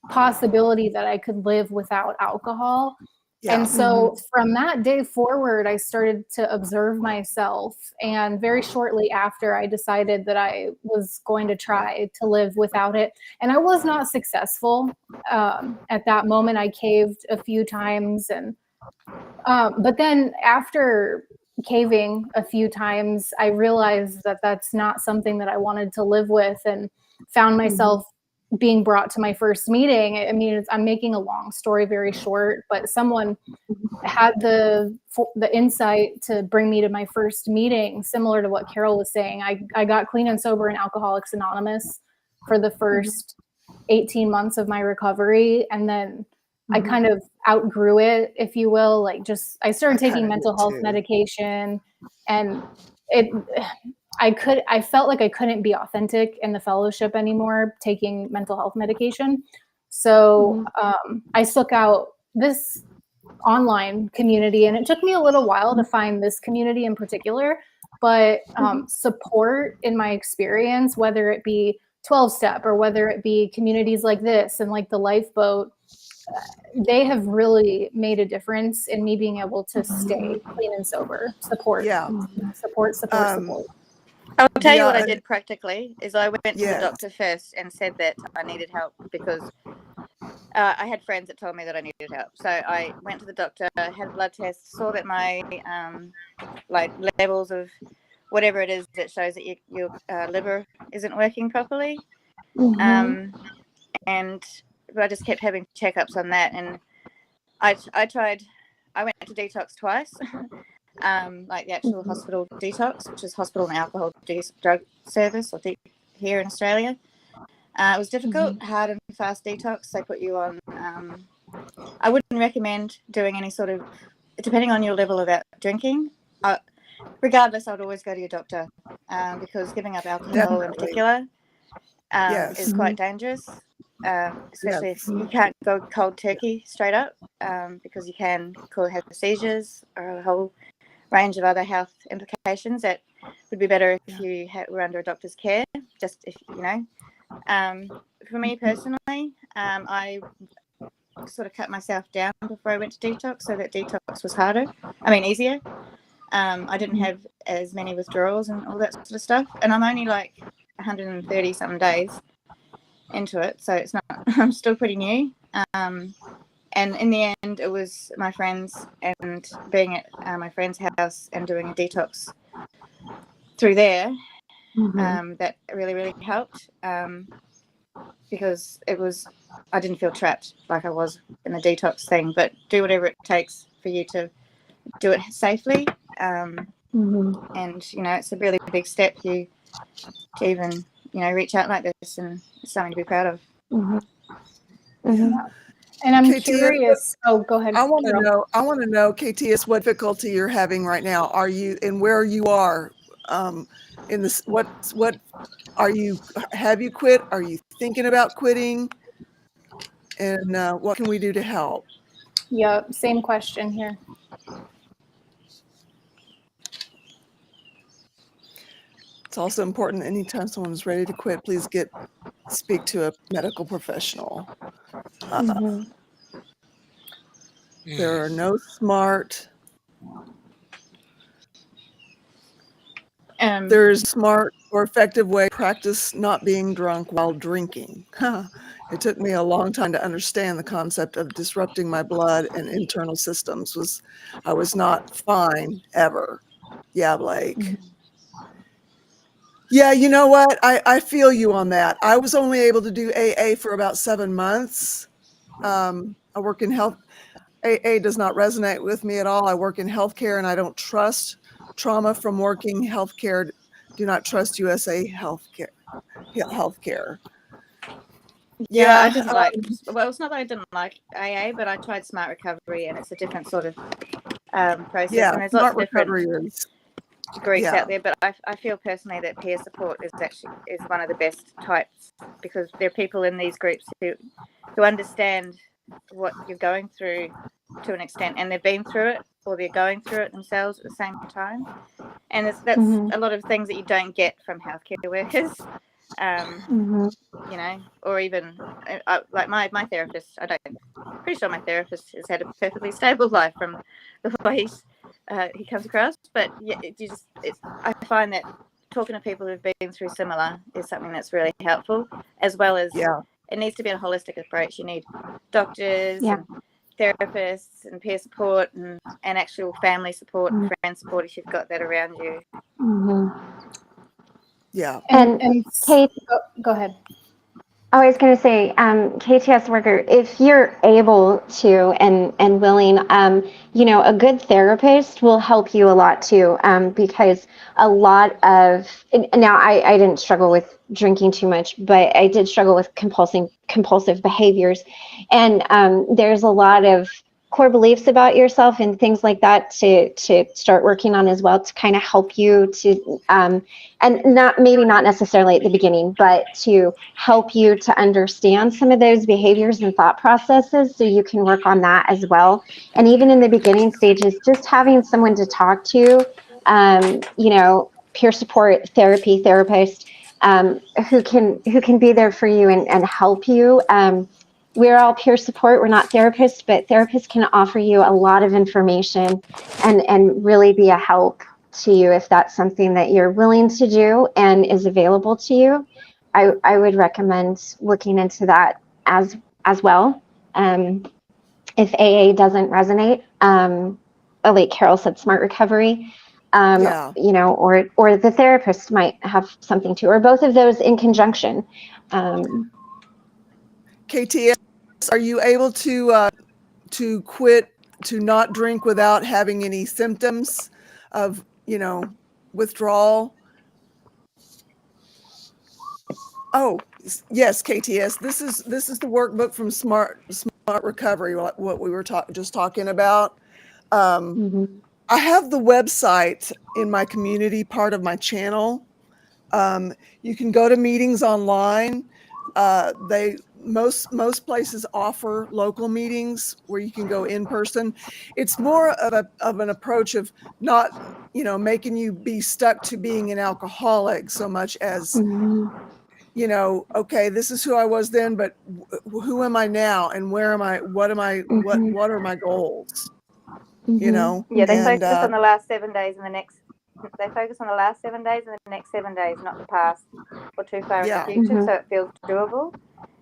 possibility that I could live without alcohol. Yeah. And so from that day forward, I started to observe myself. And very shortly after, I decided that I was going to try to live without it. And I was not successful. At that moment, I caved a few times. But then after caving a few times, I realized that that's not something that I wanted to live with, and found myself being brought to my first meeting. I mean, I'm making a long story very short, but someone had the insight to bring me to my first meeting, similar to what Carol was saying. I got clean and sober in Alcoholics Anonymous for the first 18 months of my recovery. And then I kind of outgrew it, if you will. I started taking mental health medication, and I felt like I couldn't be authentic in the fellowship anymore, taking mental health medication. So I sought out this online community, and it took me a little while to find this community in particular, but support, in my experience, whether it be 12-step, or whether it be communities like this and like the Lifeboat, they have really made a difference in me being able to stay clean and sober. Support. I'll tell you what I did practically is I went to the doctor first and said that I needed help because I had friends that told me that I needed help. So I went to the doctor, had a blood test, saw that my like levels of whatever it is that shows that your liver isn't working properly. And but I just kept having checkups on that, and I went to detox twice. Like the actual hospital detox, which is hospital and alcohol drug service, or here in Australia. It was difficult, hard and fast detox. They put you on. I wouldn't recommend doing any sort of, depending on your level of drinking. Regardless, I would always go to your doctor because giving up alcohol in particular is quite dangerous, especially if you can't go cold turkey straight up because you can have seizures or a whole range of other health implications that would be better if you were under a doctor's care. Just if you know. For me personally, I sort of cut myself down before I went to detox, so that detox was easier. I didn't have as many withdrawals and all that sort of stuff, and I'm only like 130 some days into it, so it's not. I'm still pretty new. And in the end, it was my friends and being at my friend's house and doing a detox through there that really, really helped because I didn't feel trapped like I was in the detox thing, but do whatever it takes for you to do it safely. And, it's a really big step to even, reach out like this, and it's something to be proud of. And I'm curious. Go ahead. I want to know, KTS, what difficulty you're having right now. Are you, and where you are in this? What are you? Have you quit? Are you thinking about quitting? And what can we do to help? Yep, same question here. It's also important anytime someone's ready to quit, please speak to a medical professional. There are no smart. There's smart or effective way to practice not being drunk while drinking. It took me a long time to understand the concept of disrupting my blood and internal systems. I was not fine ever. Yeah, Blake. Yeah, you know what? I feel you on that. I was only able to do AA for about 7 months. I work in health. AA does not resonate with me at all. I work in healthcare, and I don't trust trauma from working healthcare. Do not trust USA healthcare. Yeah, I didn't well, it's not that I didn't like AA, but I tried Smart Recovery, and it's a different sort of process. Yeah, and there's Smart lots of Recovery different groups out there, but I feel personally that peer support is one of the best types, because there are people in these groups who understand what you're going through to an extent, and they've been through it, or they're going through it themselves at the same time, and that's a lot of things that you don't get from healthcare workers. Or even like my therapist. Pretty sure my therapist has had a perfectly stable life from the way he comes across. But yeah, I find that talking to people who've been through similar is something that's really helpful, as well as it needs to be a holistic approach. You need doctors and therapists and peer support and actual family support and friend support if you've got that around you. Yeah. And Kate, go ahead. I was going to say, KTS worker, if you're able to and willing, a good therapist will help you a lot too, because a lot of, now I didn't struggle with drinking too much, but I did struggle with compulsive behaviors. And there's a lot of core beliefs about yourself and things like that to start working on as well, to kind of help you to and not necessarily at the beginning, but to help you to understand some of those behaviors and thought processes, so you can work on that as well. And even in the beginning stages, just having someone to talk to, peer support, therapist, who can be there for you and help you. We're all peer support. We're not therapists, but therapists can offer you a lot of information and really be a help to you if that's something that you're willing to do and is available to you. I would recommend looking into that as well. If AA doesn't resonate, like Carol said, smart recovery, you know, or the therapist might have something to, or both of those in conjunction. KTS, are you able to quit, to not drink without having any symptoms of, you know, withdrawal? Oh, yes, KTS. This is the workbook from Smart Recovery, what we were just talking about. I have the website in my community part of my channel. You can go to meetings online. Most places offer local meetings where you can go in person. It's more of an approach of not, you know, making you be stuck to being an alcoholic so much as, you know, okay, this is who I was then, but who am I now, and where am I? What am I? What are my goals? You know? Yeah, they focus on the last 7 days and the next. They focus on the last 7 days and the next 7 days, not the past or too far in the future, so it feels doable.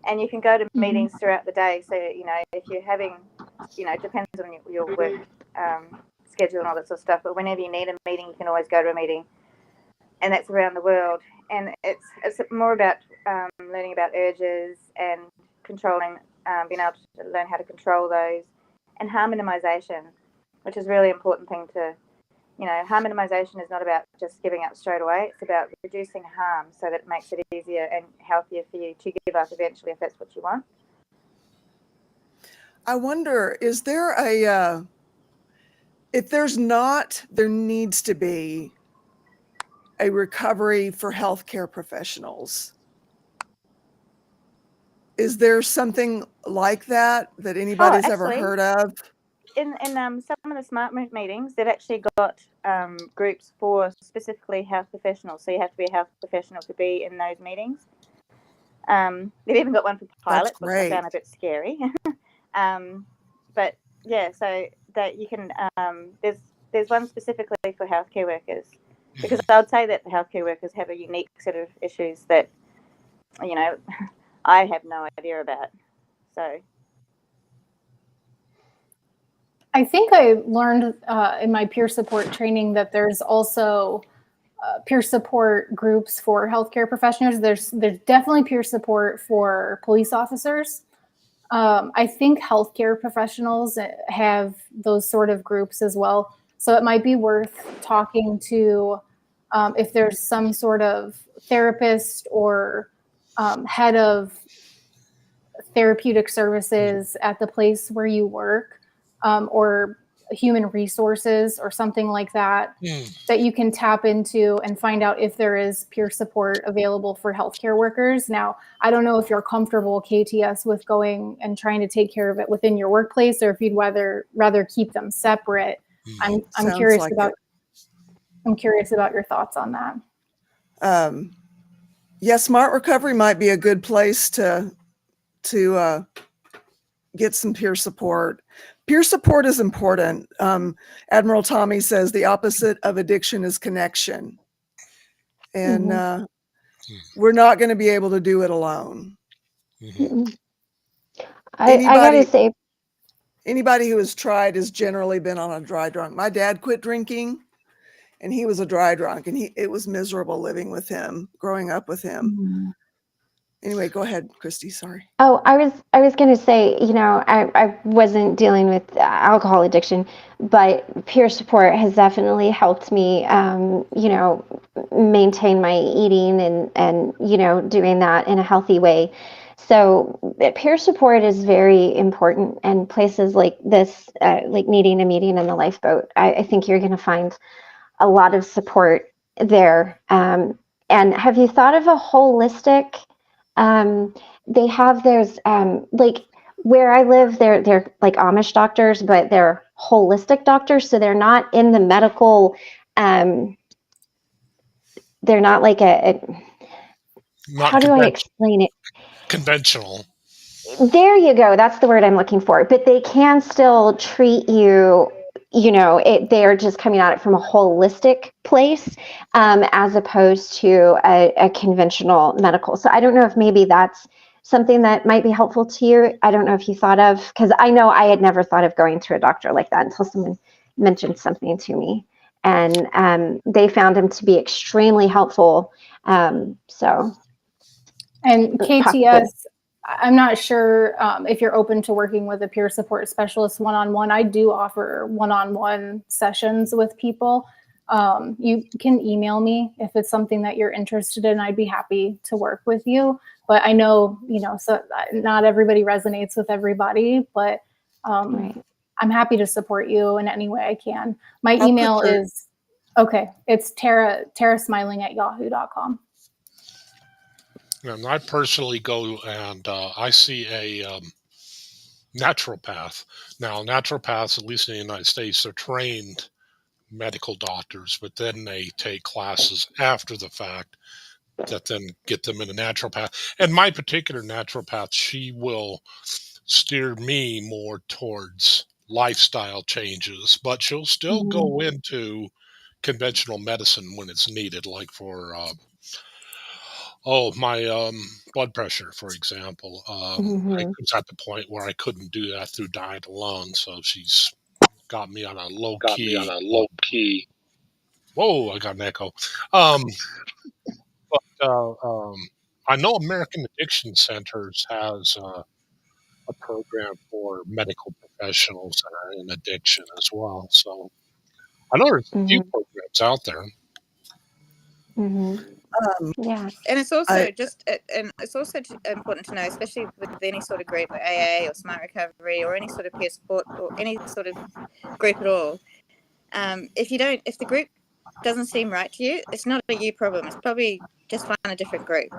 And you can go to meetings throughout the day. So, you know, if you're having, you know, it depends on your work schedule and all that sort of stuff. But whenever you need a meeting, you can always go to a meeting. And that's around the world. And it's more about learning about urges and controlling, being able to learn how to control those, and harm minimization, which is a really important thing to, you know, harm minimization is not about just giving up straight away. It's about reducing harm so that it makes it easier and healthier for you to give up eventually if that's what you want. I wonder, is there a, if there's not, there needs to be a recovery for healthcare professionals. Is there something like that anybody's ever heard of? In some of the smart meetings, they've actually got groups for specifically health professionals. So you have to be a health professional to be in those meetings. They've even got one for pilots, which I found a bit scary. But yeah, so that you can. There's one specifically for healthcare workers, because I would say that the healthcare workers have a unique set of issues that, you know, I have no idea about. So. I think I learned in my peer support training that there's also peer support groups for healthcare professionals. There's definitely peer support for police officers. I think healthcare professionals have those sort of groups as well. So it might be worth talking to if there's some sort of therapist or head of therapeutic services at the place where you work. Or human resources or something like that, that you can tap into and find out if there is peer support available for healthcare workers. Now, I don't know if you're comfortable, KTS, with going and trying to take care of it within your workplace, or if you'd rather keep them separate. I'm curious about your thoughts on that. Yeah, Smart Recovery might be a good place to get some peer support. Peer support is important. Admiral Tommy says the opposite of addiction is connection. And we're not going to be able to do it alone. I gotta say, anybody who has tried has generally been on a dry drunk. My dad quit drinking and he was a dry drunk, and it was miserable living with him, growing up with him. Anyway, go ahead, Christy. Sorry. Oh, I was going to say, you know, I wasn't dealing with alcohol addiction, but peer support has definitely helped me, you know, maintain my eating and, you know, doing that in a healthy way. So peer support is very important, and places like this, like needing a meeting in the lifeboat, I think you're going to find a lot of support there. And have you thought of a holistic? They have those, like where I live, they're like Amish doctors, but they're holistic doctors. So they're not in the medical, they're not like Not how do I explain it? conventional. There you go. That's the word I'm looking for. But they can still treat you, they're just coming at it from a holistic place, as opposed to a conventional medical. So I don't know if maybe that's something that might be helpful to you. I don't know if you thought of, because I know I had never thought of going to a doctor like that until someone mentioned something to me. And they found him to be extremely helpful. And KTS, I'm not sure if you're open to working with a peer support specialist one-on-one. I do offer one-on-one sessions with people. You can email me if it's something that you're interested in. I'd be happy to work with you. But I know, so not everybody resonates with everybody, but Right. I'm happy to support you in any way I can. My email is, it's tarasmiling@yahoo.com. And I personally go and I see a naturopath. Now, naturopaths, at least in the United States, are trained medical doctors, but then they take classes after the fact that then get them in a naturopath. And my particular naturopath, she will steer me more towards lifestyle changes, but she'll still go into conventional medicine when it's needed, like for my blood pressure, for example. I was at the point where I couldn't do that through diet alone, so she's got me on a low key. Whoa, I got an echo. I know American Addiction Centers has a program for medical professionals that are in addiction as well. So I know there's a few programs out there. Yeah. And it's also important to know, especially with any sort of group, like AA or Smart Recovery or any sort of peer support or any sort of group at all. If the group doesn't seem right to you, it's not a you problem. It's probably just find a different group.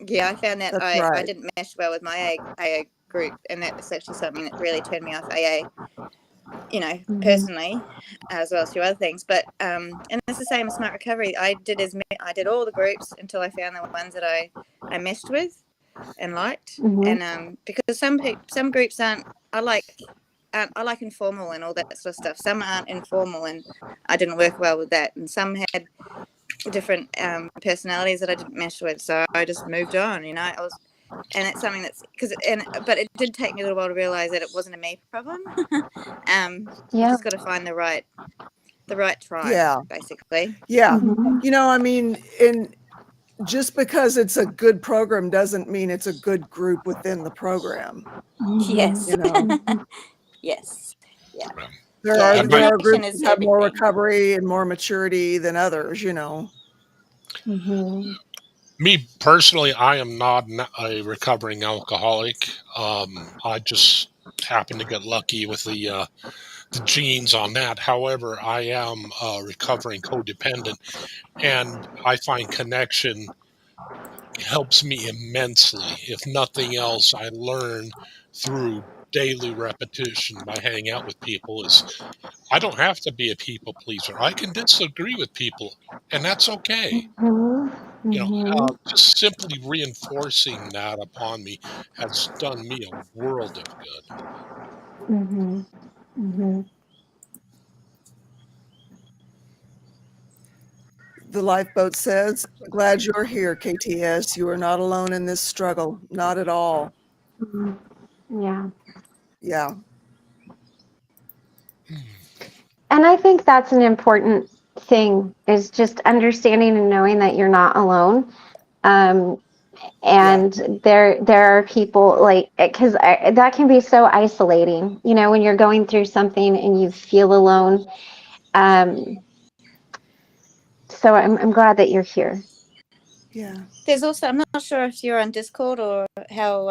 Yeah. I found that That's I right. didn't mesh well with my AA group, and that's actually something that really turned me off AA. Personally, as well as a few other things. But and it's the same as Smart Recovery. I did all the groups until I found the ones that I meshed with and liked. And because some groups aren't, I like informal and all that sort of stuff. Some aren't informal, and I didn't work well with that. And some had different personalities that I didn't mesh with, so I just moved on. And that's something but it did take me a little while to realize that it wasn't a me problem. You just got to find the right tribe, basically. Yeah. And just because it's a good program doesn't mean it's a good group within the program. Yes. Yes. Yeah. There are groups that have more recovery and more maturity than others, Me personally, I am not a recovering alcoholic. I just happen to get lucky with the genes on that. However, I am a recovering codependent, and I find connection helps me immensely. If nothing else, I learn through daily repetition by hanging out with people is I don't have to be a people pleaser. I can disagree with people, and that's okay. Just simply reinforcing that upon me has done me a world of good. The lifeboat says, "Glad you're here, KTS. You are not alone in this struggle. Not at all." Yeah. Yeah. And I think that's an important thing, is just understanding and knowing that you're not alone. And there are people because that can be so isolating, when you're going through something and you feel alone. So I'm glad that you're here. Yeah. There's also, I'm not sure if you're on Discord or how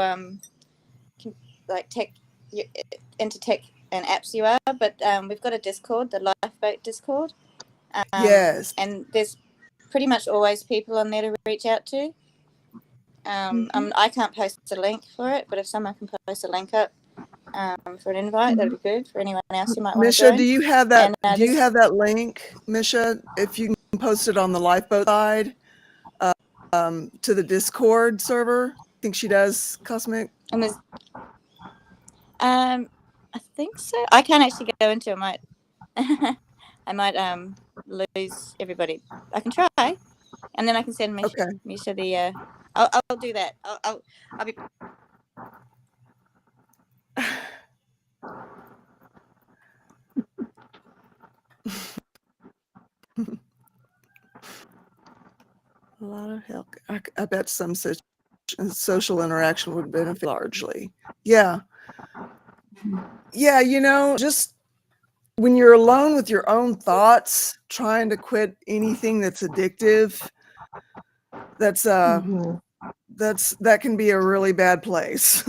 into tech and apps you are, but we've got a Discord, the Lifeboat Discord. Yes. And there's pretty much always people on there to reach out to. I can't post a link for it, but if someone can post a link up for an invite, that'd be good for anyone else who might want to join. Misha, do you have that? Do you have that link, Misha? If you can posted on the Lifeboat side to the Discord server. I think she does, Cosmic. And there's, I think so. I can't actually go into it. I might lose everybody. I can try, and then I can send Misha the. I'll do that. I'll be. A lot of help. I bet some social interaction would benefit largely. Yeah. Yeah, just when you're alone with your own thoughts, trying to quit anything that's addictive, that can be a really bad place.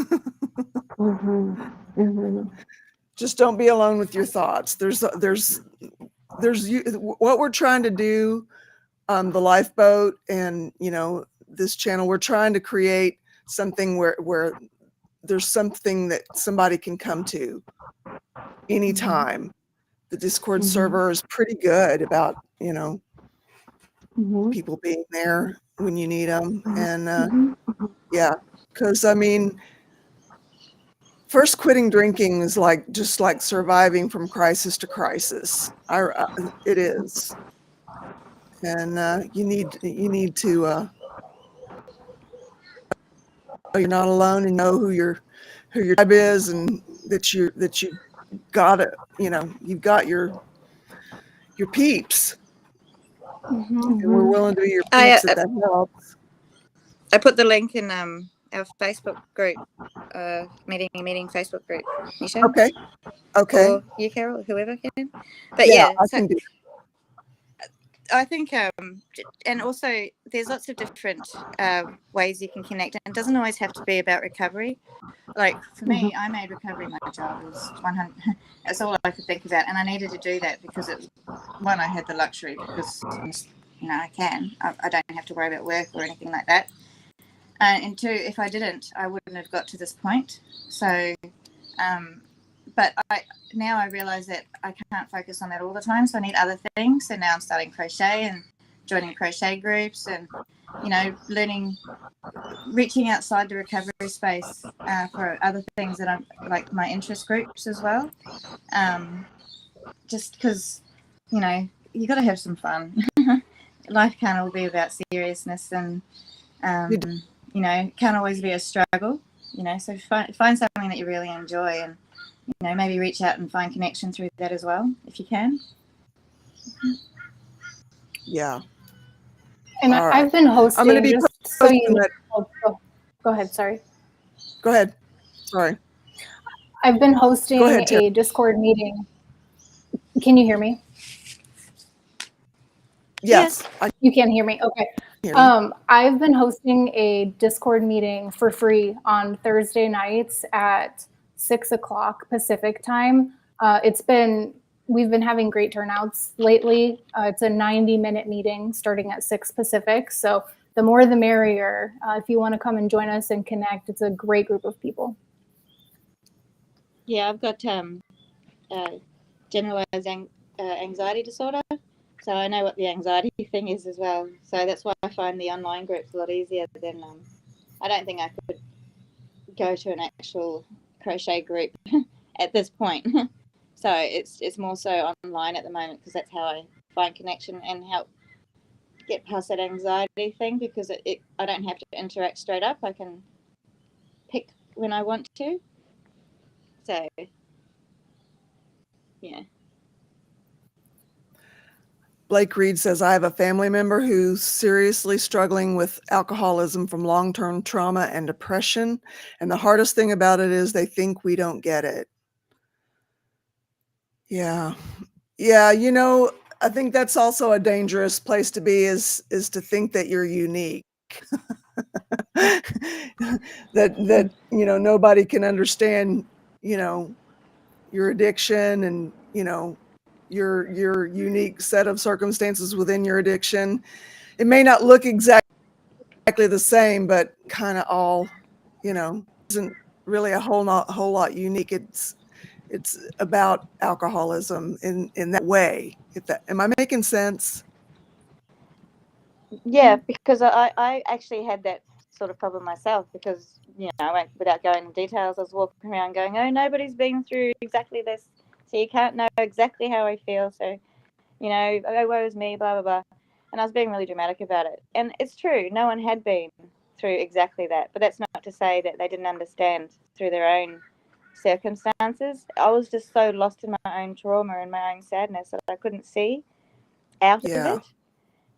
Just don't be alone with your thoughts. There's what we're trying to do on the Lifeboat and this channel. We're trying to create something where there's something that somebody can come to anytime. The Discord server is pretty good about people being there when you need them, and yeah, because first quitting drinking is just like surviving from crisis to crisis. It is, and you need to. You're not alone, and know who your tribe is, and that you got it. You've got your peeps. And we're willing to be your peeps if that helps. I put the link in our Facebook group, meeting Facebook group. Misha? Okay. Or you, Carol, whoever can. But yeah, I can do. I think, and also there's lots of different ways you can connect, and it doesn't always have to be about recovery. Like for me, I made recovery my job. It was 100. That's all I could think about, and I needed to do that because one, I had the luxury because I can. I don't have to worry about work or anything like that. And two, if I didn't, I wouldn't have got to this point. So, but now I realize that I can't focus on that all the time. So I need other things. So now I'm starting crochet and joining crochet groups and, learning, reaching outside the recovery space for other things that I'm like my interest groups as well. Just because, you got to have some fun. Life can't all be about seriousness and, it can't always be a struggle, so find something that you really enjoy and, maybe reach out and find connection through that as well, if you can. Yeah. And I've been hosting. I'm going to be go ahead. Sorry. Go ahead. Sorry. I've been hosting a Discord meeting. Can you hear me? Yes. You can hear me? Okay. I've been hosting a Discord meeting for free on Thursday nights at 6:00 Pacific time. We've been having great turnouts lately. It's a 90-minute meeting starting at 6 Pacific. So the more the merrier. If you want to come and join us and connect, it's a great group of people. Yeah, I've got generalized anxiety disorder. So I know what the anxiety thing is as well. So that's why I find the online groups a lot easier than I don't think I could go to an actual crochet group at this point. So it's more so online at the moment because that's how I find connection and help get past that anxiety thing because I don't have to interact straight up. I can pick when I want to. So, yeah. Blake Reed says, I have a family member who's seriously struggling with alcoholism from long-term trauma and depression. And the hardest thing about it is they think we don't get it. Yeah. Yeah. I think that's also a dangerous place to be is to think that you're unique. that nobody can understand, your addiction and, your unique set of circumstances within your addiction. It may not look exactly the same, but kind of all, isn't really a whole lot unique. It's about alcoholism in that way. Am I making sense? Yeah, because I actually had that sort of problem myself because, I went, without going into details, I was walking around going, oh, nobody's been through exactly this, so you can't know exactly how I feel, so, oh, woe is me, blah, blah, blah. And I was being really dramatic about it. And it's true, no one had been through exactly that, but that's not to say that they didn't understand through their own circumstances. I was just so lost in my own trauma and my own sadness that I couldn't see out of Yeah. it.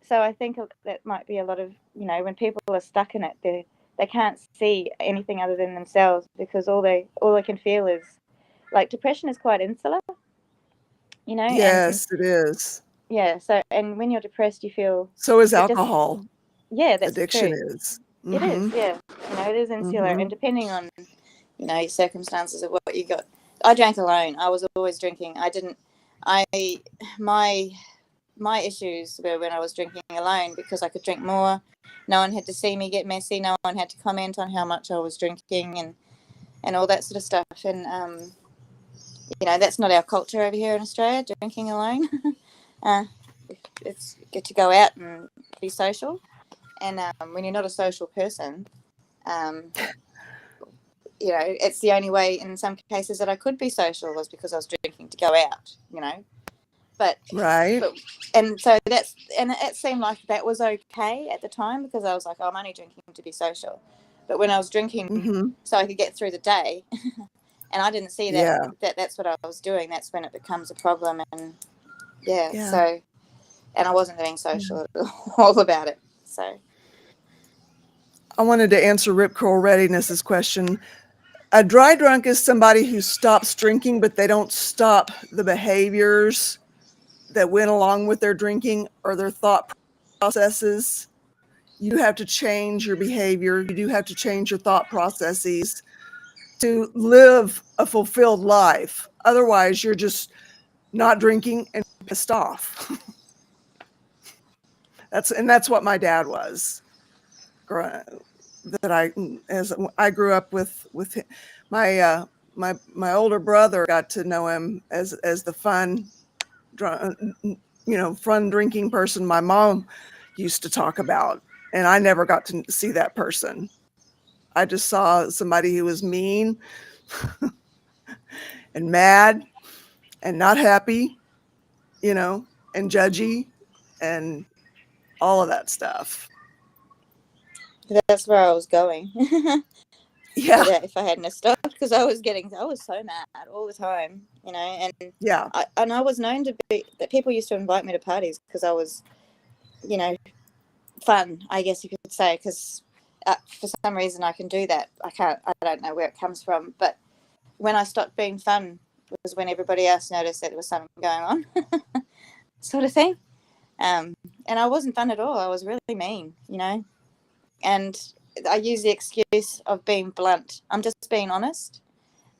So I think that might be a lot of, when people are stuck in it, they can't see anything other than themselves because all they can feel is, like, depression is quite insular, and Yes, it is. yeah. So, and when you're depressed, you feel So is it just, alcohol. yeah, that's Addiction true. is. It is, Mm-hmm. yeah. It is insular, and Mm-hmm. depending on, your circumstances of what you got. I drank alone. I was always drinking. I my my issues were when I was drinking alone because I could drink more. No one had to see me get messy. No one had to comment on how much I was drinking and all that sort of stuff. And, that's not our culture over here in Australia, drinking alone. It's good to go out and be social. And when you're not a social person, it's the only way in some cases that I could be social was because I was drinking to go out, But Right. and so it seemed like that was okay at the time because I was like, oh, I'm only drinking to be social. But when I was drinking Mm-hmm. so I could get through the day, and I didn't see Yeah. that's what I was doing, that's when it becomes a problem. And yeah. Yeah. So, and I wasn't being social at all about it. So I wanted to answer Rip Curl Readiness's question. A dry drunk is somebody who stops drinking, but they don't stop the behaviors that went along with their drinking or their thought processes. You have to change your behavior. You do have to change your thought processes to live a fulfilled life. Otherwise, you're just not drinking and pissed off. That's what my dad was. As I grew up with my my older brother, got to know him as the fun drinking person my mom used to talk about, and I never got to see that person. I just saw somebody who was mean and mad and not happy, and judgy and all of that stuff. that's where I was going. Yeah. If I hadn't stopped, because I was so mad all the time, and Yeah. I was known to be that people used to invite me to parties because I was, fun, I guess you could say, because for some reason I can do that. I don't know where it comes from, but when I stopped being fun was when everybody else noticed that there was something going on, sort of thing. And I wasn't fun at all. I was really mean, and I use the excuse of being blunt. I'm just being honest.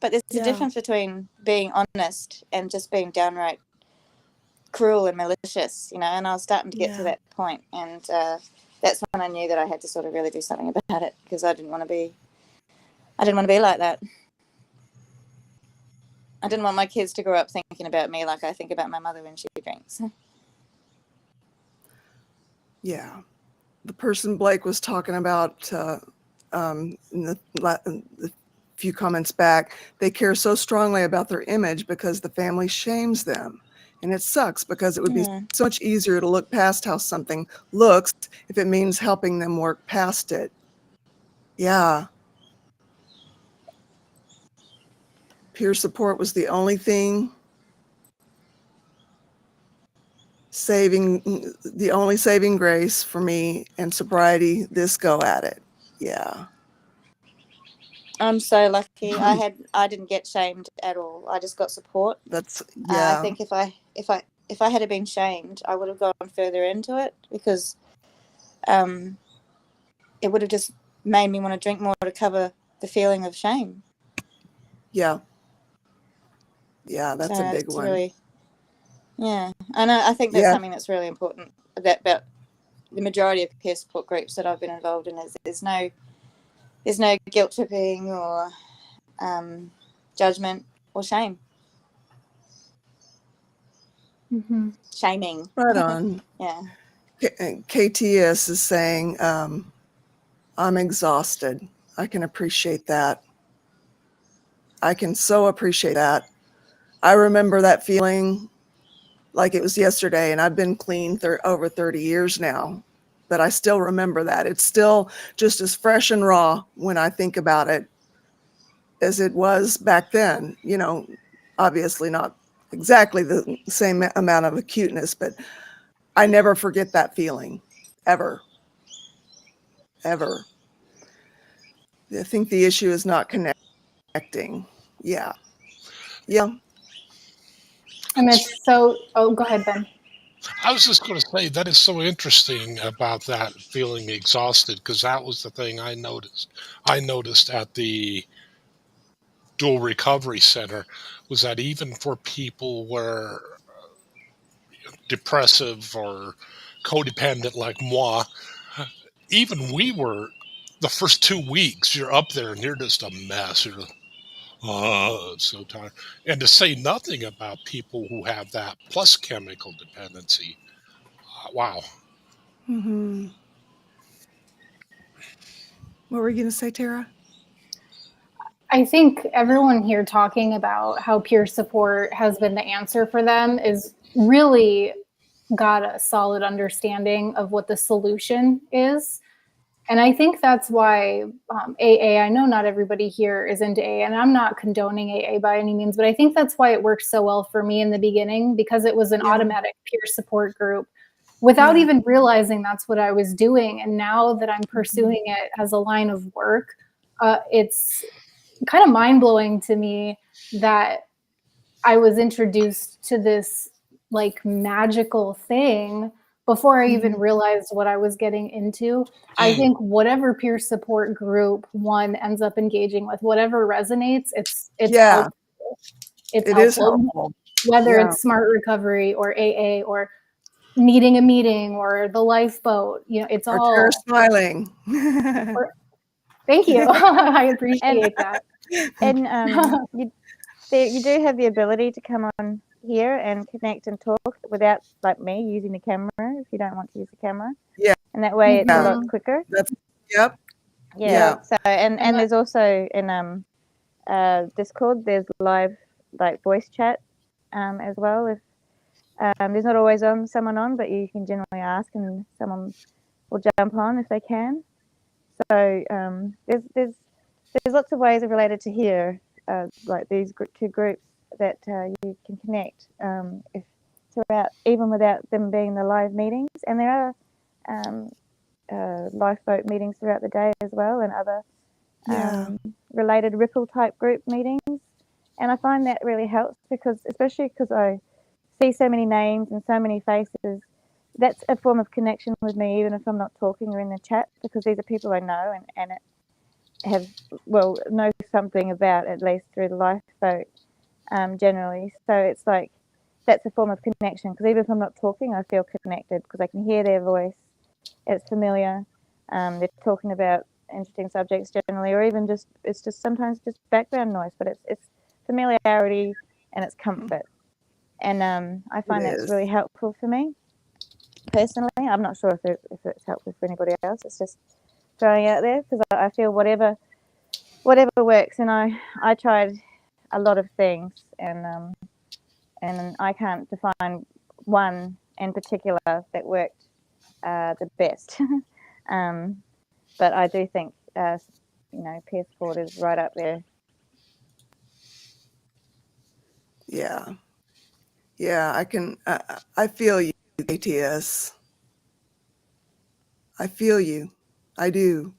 But there's a difference between being honest and just being downright cruel and malicious, and I was starting to get to that point. And that's when I knew that I had to sort of really do something about it because I didn't want to be like that. I didn't want my kids to grow up thinking about me like I think about my mother when she drinks. Yeah. The person Blake was talking about in the few comments back, they care so strongly about their image because the family shames them. And it sucks because it would be so much easier to look past how something looks if it means helping them work past it. Yeah. Peer support was the only thing saving grace for me, and sobriety, this go at it. Yeah. I'm so lucky. I didn't get shamed at all. I just got support. I think if I had been shamed, I would have gone further into it because it would have just made me want to drink more to cover the feeling of shame. Yeah. Yeah, that's a big one. Really, yeah. I think that's something that's really important about the majority of peer support groups that I've been involved in is there's no guilt tripping or judgment or shame. Mm-hmm. Shaming. Right on. Yeah. KTS is saying, I'm exhausted. I can appreciate that. I can so appreciate that. I remember that feeling like it was yesterday, and I've been clean over 30 years now, but I still remember that. It's still just as fresh and raw when I think about it as it was back then. You know, obviously not exactly the same amount of acuteness, but I never forget that feeling, ever, ever. I think the issue is not connecting. Yeah. Yeah. And it's so, oh, go ahead, Ben. I was just going to say that is so interesting about that feeling exhausted, because that was the thing I noticed. I noticed at the dual recovery center was that even for people where depressive or codependent like moi, even we were the first 2 weeks you're up there and you're just a mess. You're so tired. And to say nothing about people who have that plus chemical dependency. Wow. Mm-hmm. What were you going to say, Tara? I think everyone here talking about how peer support has been the answer for them is really got a solid understanding of what the solution is. And I think that's why AA, I know not everybody here is into AA, and I'm not condoning AA by any means, but I think that's why it worked so well for me in the beginning, because it was an automatic peer support group without even realizing that's what I was doing. And now that I'm pursuing it as a line of work, it's kind of mind-blowing to me that I was introduced to this like magical thing before I even realized what I was getting into. I think whatever peer support group one ends up engaging with, whatever resonates, it's helpful. It's helpful. Whether it's Smart Recovery or AA or needing a meeting or the lifeboat, you know, it's or all Tara smiling. Thank you. I appreciate that. And you do have the ability to come on here and connect and talk without, like me, using the camera if you don't want to use the camera. Yeah. And that way it's a lot quicker. Yep. Yeah. So and there's also in Discord there's live like voice chat as well. If there's not always someone on, but you can generally ask and someone will jump on if they can. So there's lots of ways related to here, like these two groups that you can connect if throughout, even without them being the live meetings. And there are lifeboat meetings throughout the day as well, and other related ripple type group meetings. And I find that really helps because, especially because I see so many names and so many faces, that's a form of connection with me, even if I'm not talking or in the chat, because these are people I know and know something about, at least through the lifeboat generally. So it's like that's a form of connection, because even if I'm not talking, I feel connected because I can hear their voice. It's familiar. They're talking about interesting subjects generally, or even just it's just sometimes just background noise, but it's familiarity and it's comfort. And I find that's really helpful for me personally. I'm not sure if it's helpful for anybody else. It's just throwing out there because I feel whatever works. And I tried a lot of things, and I can't define one in particular that worked the best. But I do think peer support is right up there. Yeah, I can. I feel you, ATS. I feel you. I do.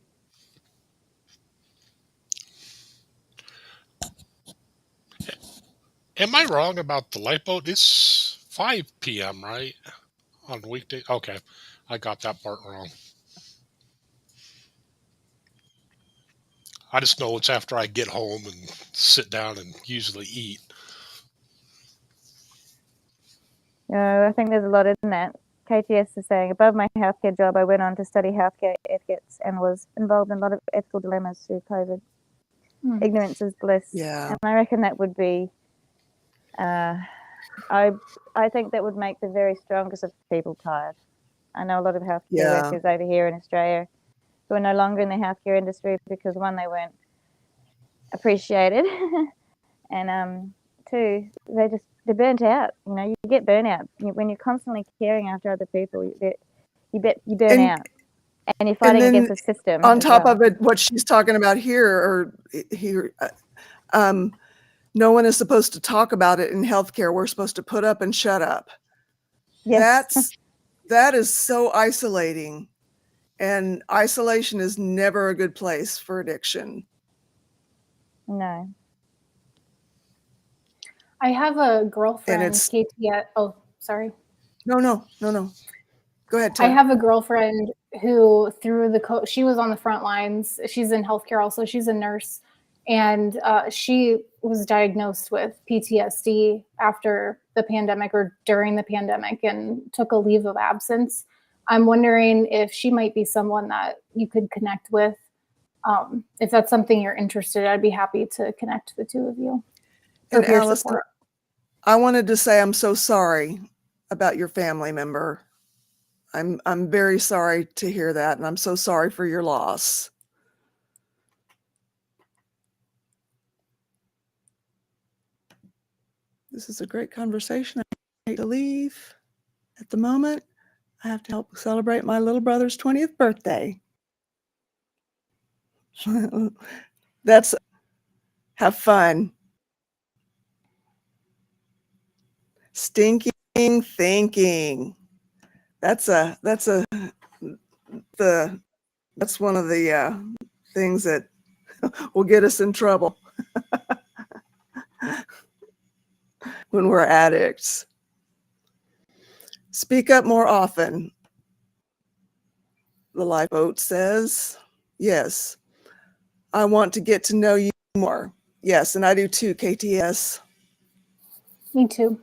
Am I wrong about the lifeboat? It's 5 p.m., right? On weekday? Okay. I got that part wrong. I just know it's after I get home and sit down and usually eat. I think there's a lot in that. KTS is saying, above my healthcare job, I went on to study healthcare ethics and was involved in a lot of ethical dilemmas through COVID. Ignorance is bliss. Yeah. And I reckon that would be, I think that would make the very strongest of people tired. I know a lot of healthcare Yeah. workers over here in Australia who are no longer in the healthcare industry because one, they weren't appreciated, and two, they're burnt out. You know, you get burnout when you're constantly caring after other people. You burn out, and you're fighting against the system. On top of it, what she's talking about here, or here, no one is supposed to talk about it in healthcare. We're supposed to put up and shut up. Yes. That is so isolating, and isolation is never a good place for addiction. No. I have a girlfriend, Katie. Oh, sorry. No. Go ahead, I Tim. have a girlfriend who, through she was on the front lines. She's in healthcare also. She's a nurse. And she was diagnosed with PTSD after the pandemic or during the pandemic and took a leave of absence. I'm wondering if she might be someone that you could connect with. If that's something you're interested in, I'd be happy to connect the two of you. And Allison, I wanted to say I'm so sorry about your family member. I'm very sorry to hear that, and I'm so sorry for your loss. This is a great conversation. I hate to leave at the moment. I have to help celebrate my little brother's 20th birthday. Have fun. Stinking thinking. That's one of the things that will get us in trouble when we're addicts. Speak up more often. The lifeboat says, yes, I want to get to know you more. Yes, and I do too, KTS. Me too.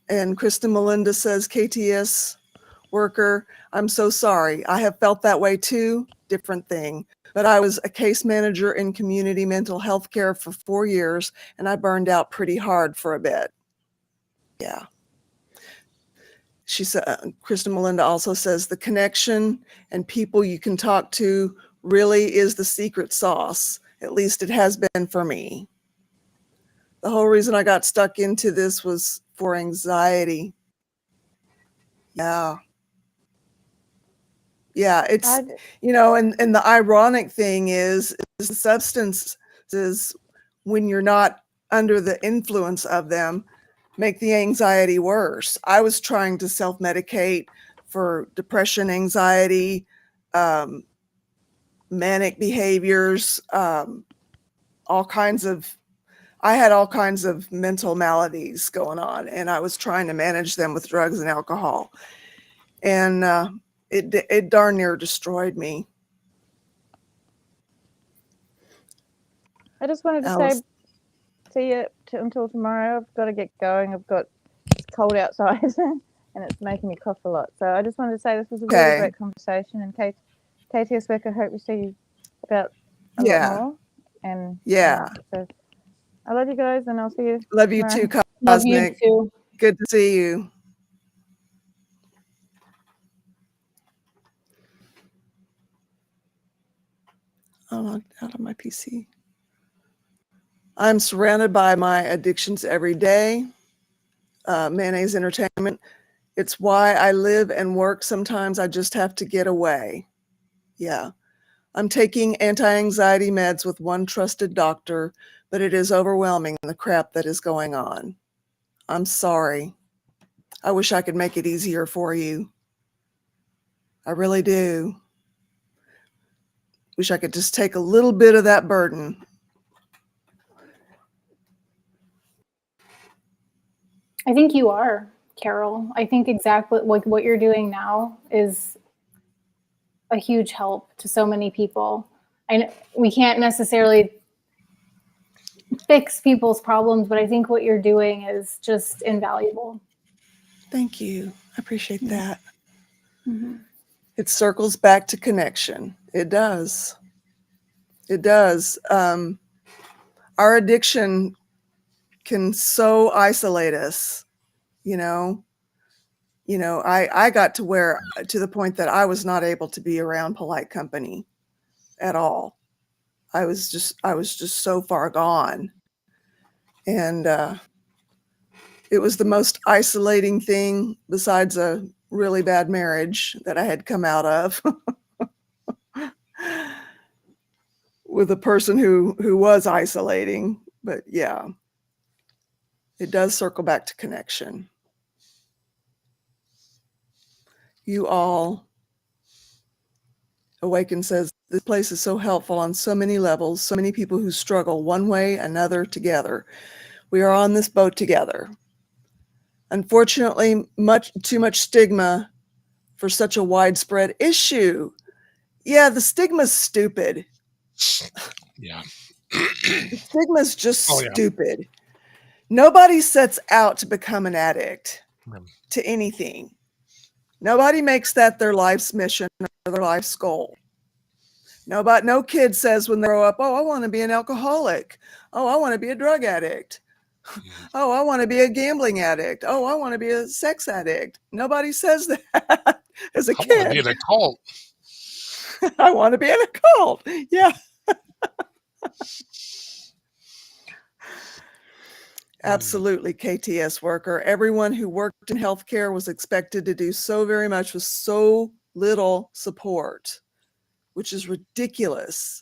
And Kristen Melinda says, KTS worker, I'm so sorry. I have felt that way too. Different thing. But I was a case manager in community mental health care for 4 years, and I burned out pretty hard for a bit. Yeah. She said, Kristen Melinda also says, the connection and people you can talk to really is the secret sauce. At least it has been for me. The whole reason I got stuck into this was for anxiety. Yeah. Yeah, it's, and the ironic thing is the substances, when you're not under the influence of them, make the anxiety worse. I was trying to self-medicate for depression, anxiety, manic behaviors, I had all kinds of mental maladies going on, and I was trying to manage them with drugs and alcohol. And it darn near destroyed me. I just wanted to say, see you until tomorrow. I've got to get going. It's cold outside and it's making me cough a lot. So I just wanted to say this was a really great conversation. And KTS work, I hope we see you about a lot more. And so I love you guys, and I'll see you. Love you too, Cosmic. Love you too. Good to see you. I logged out of my PC. I'm surrounded by my addictions every day. Mayonnaise entertainment. It's why I live and work. Sometimes I just have to get away. Yeah. I'm taking anti-anxiety meds with one trusted doctor, but it is overwhelming, the crap that is going on. I'm sorry. I wish I could make it easier for you. I really do. Wish I could just take a little bit of that burden. I think you are, Carol. I think exactly like what you're doing now is a huge help to so many people. And we can't necessarily fix people's problems, but I think what you're doing is just invaluable. Thank you. I appreciate that. Mm-hmm. It circles back to connection. It does. It does. Our addiction can so isolate us, I got to the point that I was not able to be around polite company at all. I was just so far gone. And it was the most isolating thing besides a really bad marriage that I had come out of with a person who was isolating. But yeah, it does circle back to connection. You all, Awaken says, this place is so helpful on so many levels, so many people who struggle one way, another, together. We are on this boat together. Unfortunately, too much stigma for such a widespread issue. Yeah, the stigma's stupid. Yeah. The stigma's just Oh, yeah. stupid. Nobody sets out to become an addict to anything. Nobody makes that their life's mission or their life's goal. No kid says when they grow up, oh, I want to be an alcoholic. Oh, I want to be a drug addict. Oh, I want to be a gambling addict. Oh, I want to be a sex addict. Nobody says that as a kid. I want to be in a cult. I want to be in a cult. Yeah. Absolutely, KTS worker. Everyone who worked in healthcare was expected to do so very much with so little support, which is ridiculous.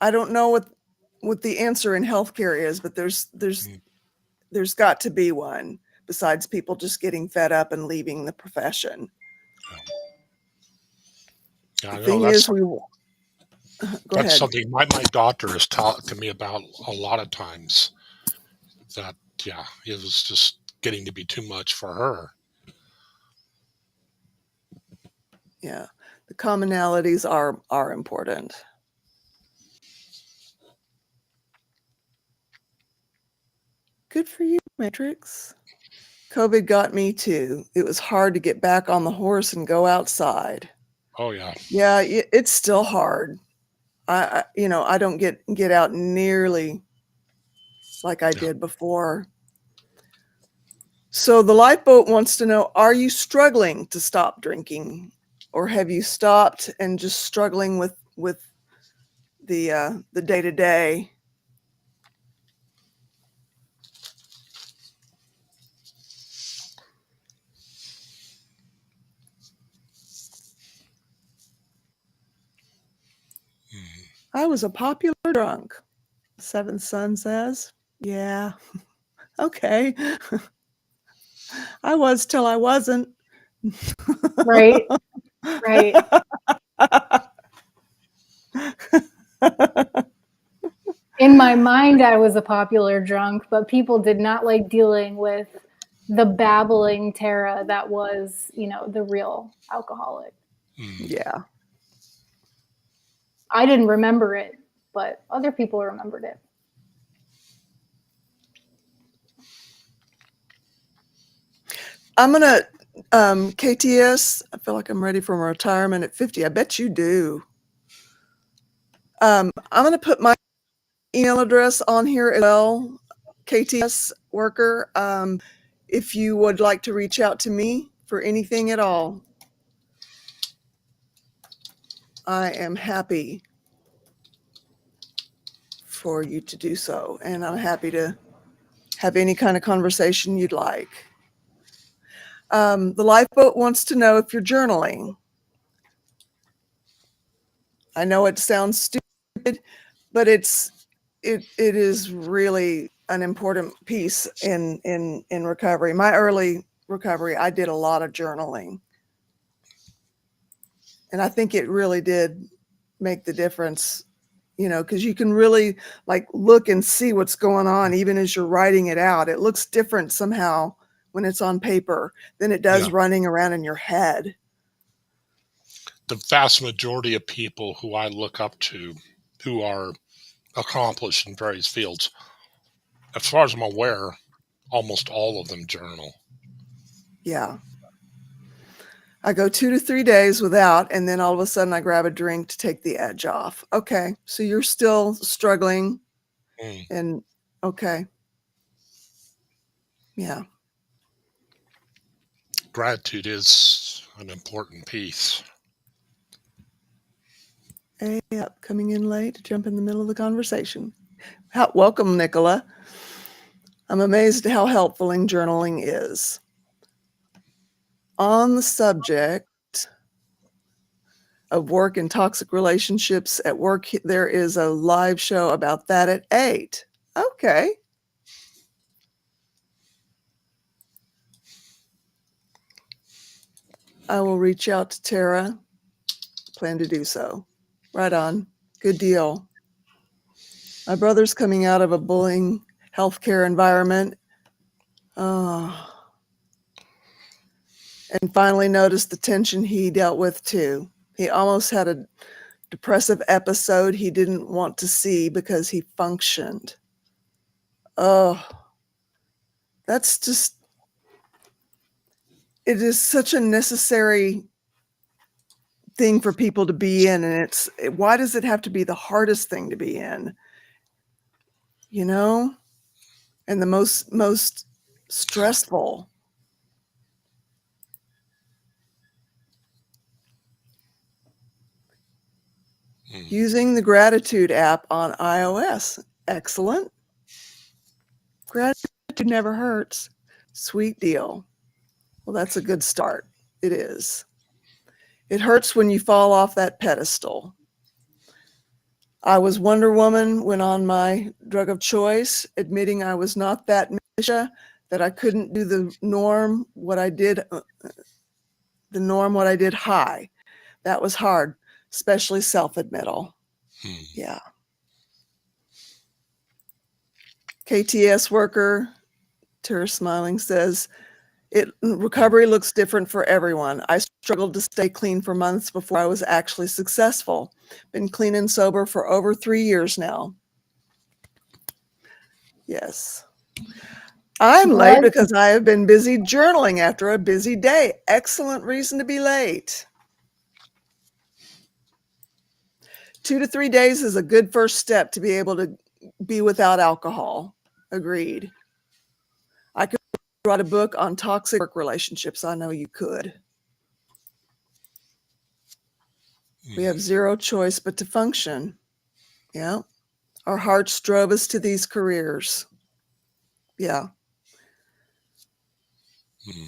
I don't know what the answer in healthcare is, but there's got to be one besides people just getting fed up and leaving the profession. Yeah, the thing is, go that's ahead. something my doctor has talked to me about a lot of times. That it was just getting to be too much for her. Yeah, the commonalities are important. Good for you, Matrix. COVID got me too. It was hard to get back on the horse and go outside. Oh yeah. Yeah, it's still hard. I don't get out nearly like I did before. So the lifeboat wants to know, are you struggling to stop drinking, or have you stopped and just struggling with the day-to-day? I was a popular drunk, Seventh Son says. Yeah. Okay. I was till I wasn't. Right. Right. In my mind, I was a popular drunk, but people did not like dealing with the babbling Tara that was, the real alcoholic. Yeah. I didn't remember it, but other people remembered it. I'm going to, KTS, I feel like I'm ready for retirement at 50. I bet you do. I'm going to put my email address on here as well, KTS worker. If you would like to reach out to me for anything at all, I am happy for you to do so. And I'm happy to have any kind of conversation you'd like. The lifeboat wants to know if you're journaling. I know it sounds stupid, but it is really an important piece in recovery. My early recovery, I did a lot of journaling. And I think it really did make the difference, because you can really look and see what's going on even as you're writing it out. It looks different somehow when it's on paper than it does running around in your head. The vast majority of people who I look up to who are accomplished in various fields, as far as I'm aware, almost all of them journal. Yeah. I go 2 to 3 days without, and then all of a sudden I grab a drink to take the edge off. Okay. So you're still struggling. And okay. Yeah. gratitude is an important piece. Hey, coming in late to jump in the middle of the conversation. Welcome, Nicola. I'm amazed at how helpful journaling is. On the subject of work and toxic relationships at work, there is a live show about that at 8. Okay. I will reach out to Tara. Plan to do so. Right on. Good deal. My brother's coming out of a bullying healthcare environment. And finally noticed the tension he dealt with too. He almost had a depressive episode he didn't want to see because he functioned. Oh, that's just, it is such a necessary thing for people to be in. And why does it have to be the hardest thing to be in? You know? And the most stressful. Using the gratitude app on iOS. Excellent. Gratitude never hurts. Sweet deal. Well, that's a good start. It is. It hurts when you fall off that pedestal. I was Wonder Woman when on my drug of choice, admitting I was not that Misha, that I couldn't do the norm, what I did high. That was hard, especially self-admittal. Yeah. KTS worker, Tara Smiling says, recovery looks different for everyone. I struggled to stay clean for months before I was actually successful. Been clean and sober for over 3 years now. Yes. I'm late because I have been busy journaling after a busy day. Excellent reason to be late. 2 to 3 days is a good first step to be able to be without alcohol. Agreed. I could write a book on toxic work relationships. I know you could. We have zero choice but to function. Yeah. Our hearts drove us to these careers. Yeah.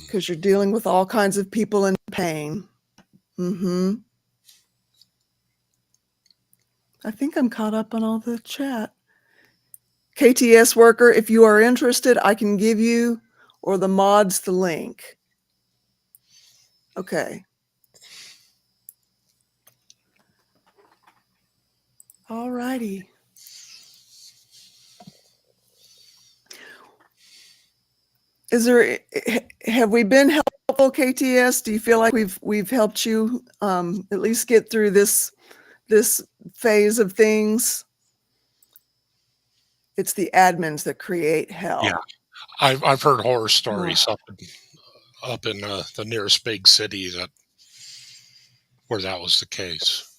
Because you're dealing with all kinds of people in pain. Mm-hmm. I think I'm caught up on all the chat. KTS worker, if you are interested, I can give you or the mods the link. Okay. All righty. Have we been helpful, KTS? Do you feel like we've helped you at least get through this phase of things? It's the admins that create hell. Yeah, I've heard horror stories up in the nearest big city where that was the case.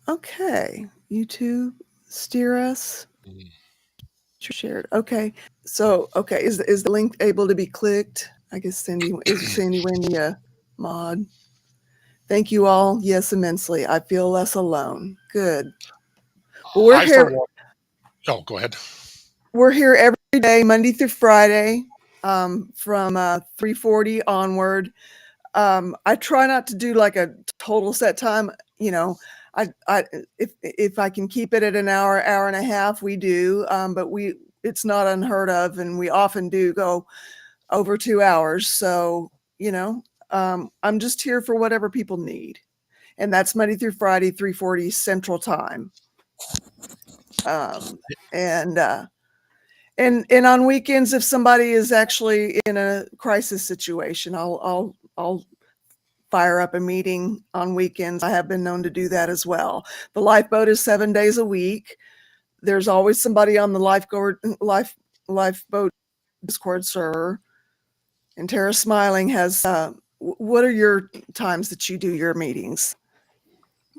Okay, YouTube, steer us. Shared. Okay, so is the link able to be clicked? I guess Sandy Wendy a mod. Thank you all. Yes, immensely. I feel less alone. Good. Well, we're here. Oh, go ahead. We're here every day, Monday through Friday, from 3:40 onward. I try not to do like a total set time. You know, if I can keep it at an hour and a half, we do. But it's not unheard of, and we often do go over 2 hours. So, you know, I'm just here for whatever people need. And that's Monday through Friday, 3:40 Central Time. And on weekends, if somebody is actually in a crisis situation, I'll fire up a meeting on weekends. I have been known to do that as well. The lifeboat is 7 days a week. There's always somebody on the lifeboat Discord server. And Tara Smiling has, what are your times that you do your meetings?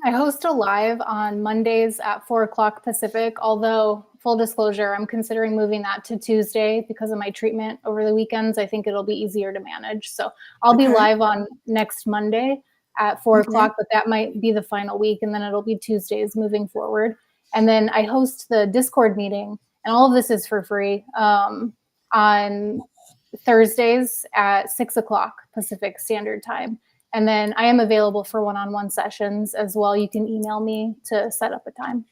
I host a live on Mondays at 4:00 Pacific, although full disclosure, I'm considering moving that to Tuesday because of my treatment over the weekends. I think it'll be easier to manage. So I'll be live on next Monday at 4:00, but that might be the final week. And then it'll be Tuesdays moving forward. And then I host the Discord meeting, and all of this is for free, on Thursdays at 6:00 Pacific Standard Time. And then I am available for one-on-one sessions as well. You can email me to set up a time.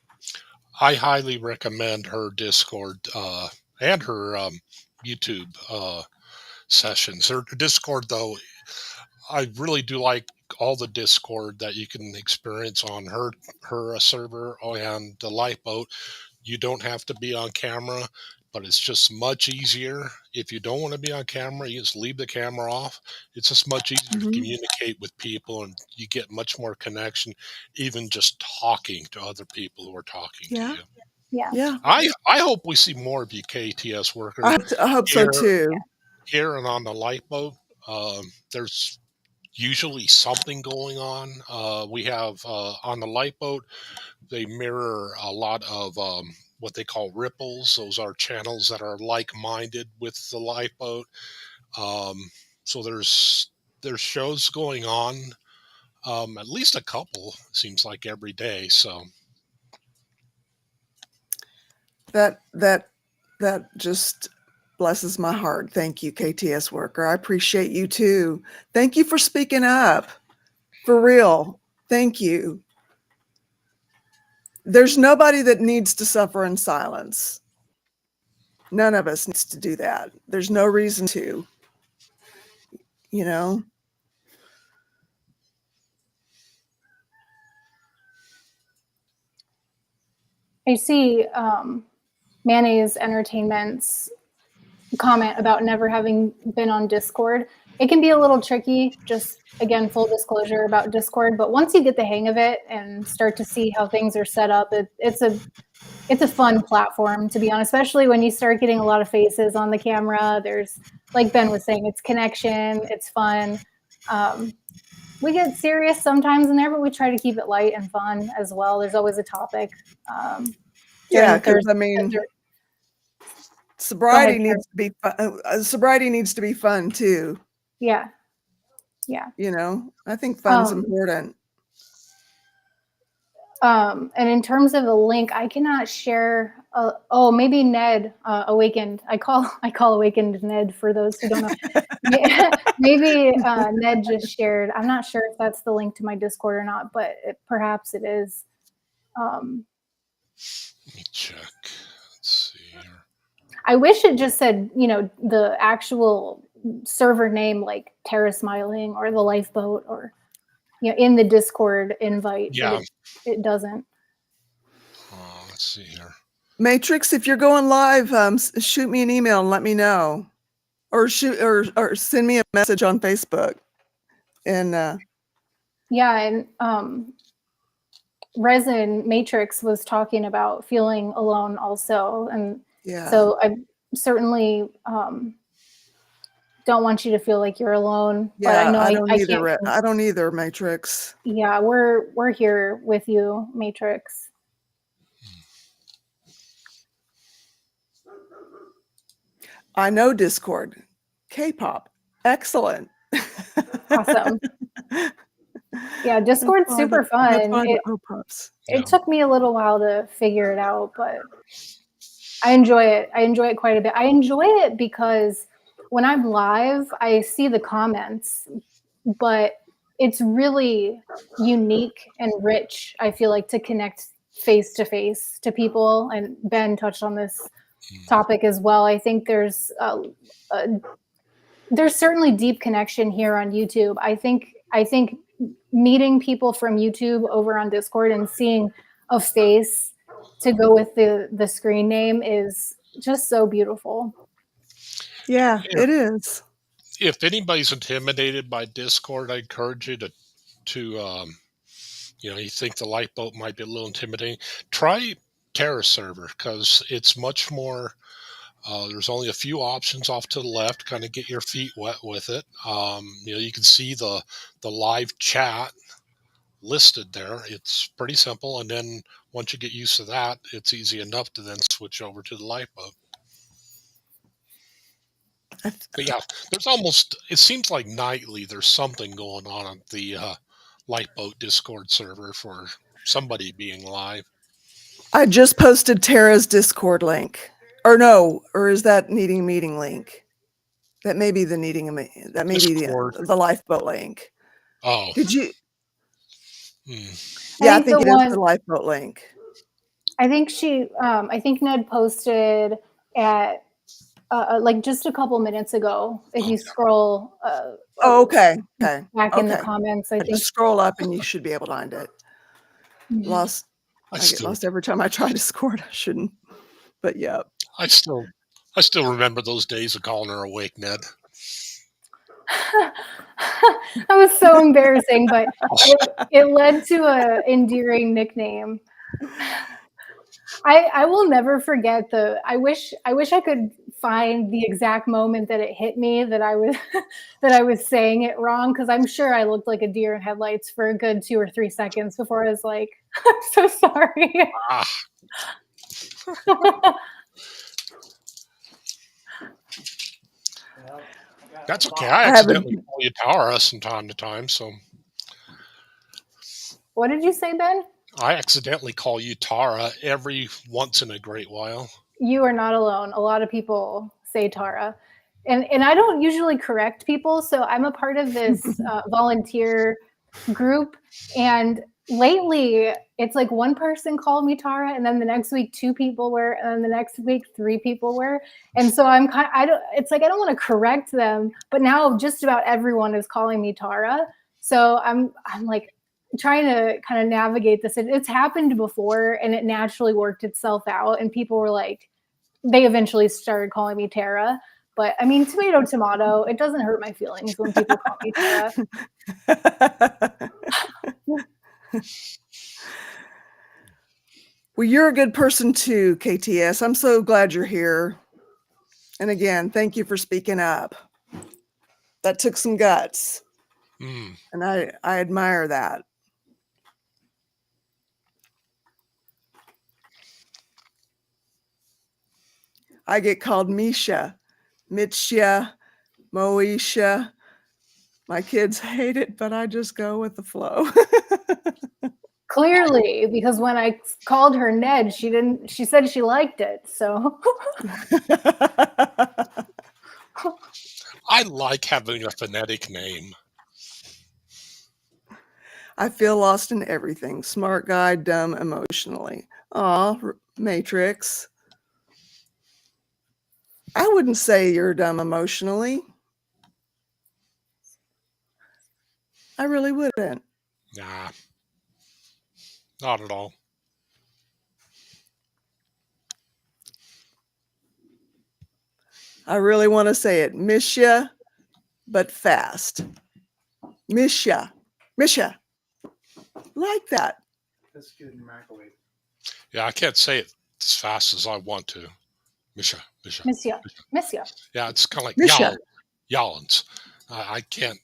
I highly recommend her Discord and her YouTube sessions. Her Discord, though, I really do like all the Discord that you can experience on her server and the Lifeboat. You don't have to be on camera, but it's just much easier. If you don't want to be on camera, you just leave the camera off. It's just much easier to communicate with people, and you get much more connection, even just talking to other people who are talking to you. Yeah. I hope we see more of you KTS workers. I hope so too. Here and on the Lifeboat, there's usually something going on. We have on the Lifeboat, they mirror a lot of what they call ripples. Those are channels that are like-minded with the Lifeboat. So there's shows going on, at least a couple, seems like every day. So that just blesses my heart. Thank you, KTS worker. I appreciate you too. Thank you for speaking up. For real. Thank you. There's nobody that needs to suffer in silence. None of us needs to do that. There's no reason to, you know. I see Mayonnaise Entertainment's comment about never having been on Discord. It can be a little tricky, just again, full disclosure about Discord, but once you get the hang of it and start to see how things are set up, it's a fun platform, to be honest, especially when you start getting a lot of faces on the camera. There's, like Ben was saying, it's connection, it's fun. We get serious sometimes in there, but we try to keep it light and fun as well. There's always a topic. Yeah, because I mean, sobriety needs to be fun. Sobriety needs to be fun too. Yeah. You know, I think fun's important. And in terms of a link, I cannot share. Maybe Ned Awakened. I call Awakened Ned for those who don't know. Maybe Ned just shared. I'm not sure if that's the link to my Discord or not, but perhaps it is. Let me check. Let's see here. I wish it just said, the actual server name, like Terra Smiling or the Lifeboat, or in the Discord invite. Yeah, it doesn't. Let's see here. Matrix, if you're going live, shoot me an email and let me know, or send me a message on Facebook. And Resin Matrix was talking about feeling alone also, and so I certainly don't want you to feel like you're alone. Yeah, but I don't either, Matrix. Yeah, we're here with you, Matrix. I know Discord. K-pop. Excellent. Awesome. Yeah, Discord's super fun. It took me a little while to figure it out, but I enjoy it. I enjoy it quite a bit. I enjoy it because when I'm live, I see the comments, but it's really unique and rich, I feel like, to connect face to face to people. And Ben touched on this topic as well. I think there's certainly deep connection here on YouTube. I think meeting people from YouTube over on Discord and seeing a face to go with the screen name is just so beautiful. Yeah, it is. If anybody's intimidated by Discord, I encourage you to you think the Lifeboat might be a little intimidating, try Terra server, because it's much more. There's only a few options off to the left. Kind of get your feet wet with it. You can see the live chat listed there. It's pretty simple. And then once you get used to that, it's easy enough to then switch over to the lifeboat. But yeah, it seems like nightly there's something going on the lifeboat Discord server for somebody being live. I just posted Tara's Discord link. Or is that needing a meeting link? That may be the the lifeboat link. Oh. Did you? Hmm. Yeah, I think it is the lifeboat link. I think Ned posted at like just a couple minutes ago. If you scroll, okay. Back in the comments, I think just scroll up and you should be able to find it. I get lost every time I try Discord. I shouldn't, but yeah. I still remember those days of calling her awake, Ned. That was so embarrassing, but it led to an endearing nickname. I will never forget I wish I could find the exact moment that it hit me that I was saying it wrong, because I'm sure I looked like a deer in headlights for a good 2 or 3 seconds before I was like, I'm so sorry. That's okay. I accidentally call you Tara from time to time, so. What did you say, Ben? I accidentally call you Tara every once in a great while. You are not alone. A lot of people say Tara. And I don't usually correct people, so I'm a part of this volunteer group. And lately, it's like one person called me Tara, and then the next week 2 people were, and then the next week 3 people were. And so I don't want to correct them, but now just about everyone is calling me Tara. So I'm like trying to kind of navigate this. It's happened before, and it naturally worked itself out. And people were like, they eventually started calling me Tara. But I mean, tomato, tomato, it doesn't hurt my feelings when people call me Tara. Well, you're a good person too, KTS. I'm so glad you're here. And again, thank you for speaking up. That took some guts. And I admire that. I get called Misha, Mitsha, Moesha. My kids hate it, but I just go with the flow. Clearly, because when I called her Ned, she said she liked it. So I like having a phonetic name. I feel lost in everything. Smart guy, dumb emotionally. Aw, Matrix. I wouldn't say you're dumb emotionally. I really wouldn't. Nah, not at all. I really want to say it. Miss ya, but fast. Miss ya. Miss ya. Like that. That's good in the microwave. Yeah, I can't say it as fast as I want to. Misha. Yeah, it's kind of like Misha. Yallins. I can't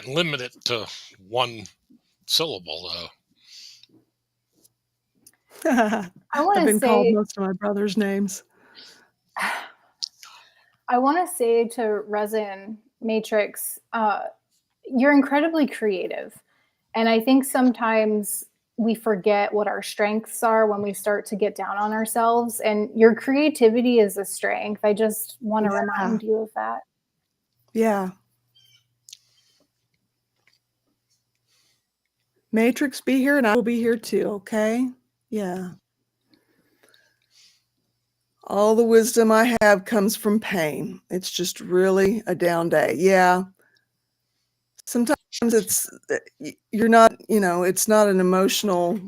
limit it to one syllable though. I've been called most of my brother's names. I want to say to Resin Matrix, you're incredibly creative. And I think sometimes we forget what our strengths are when we start to get down on ourselves. And your creativity is a strength. I just want to remind you of that. Yeah. Matrix, be here and I will be here too, okay? Yeah. All the wisdom I have comes from pain. It's just really a down day. Yeah. Sometimes you're not, it's not an emotional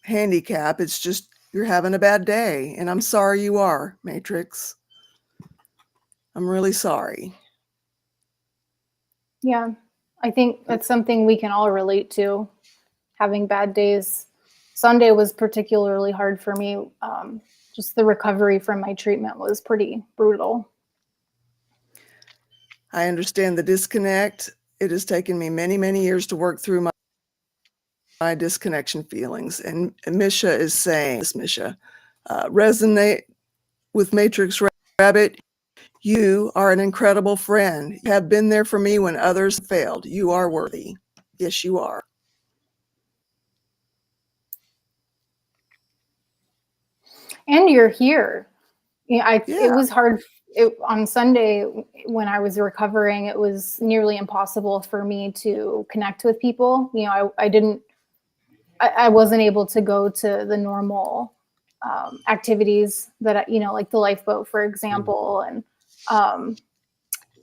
handicap. It's just you're having a bad day. And I'm sorry you are, Matrix. I'm really sorry. Yeah. I think that's something we can all relate to, having bad days. Sunday was particularly hard for me. Just the recovery from my treatment was pretty brutal. I understand the disconnect. it has taken me many, many years to work through my disconnection feelings. And Misha is saying, this Misha, resonate with Matrix Rabbit. You are an incredible friend. You have been there for me when others failed. You are worthy. Yes, you are. And you're here. It was hard. On Sunday when I was recovering, it was nearly impossible for me to connect with people. I wasn't able to go to the normal activities that, like the lifeboat, for example, and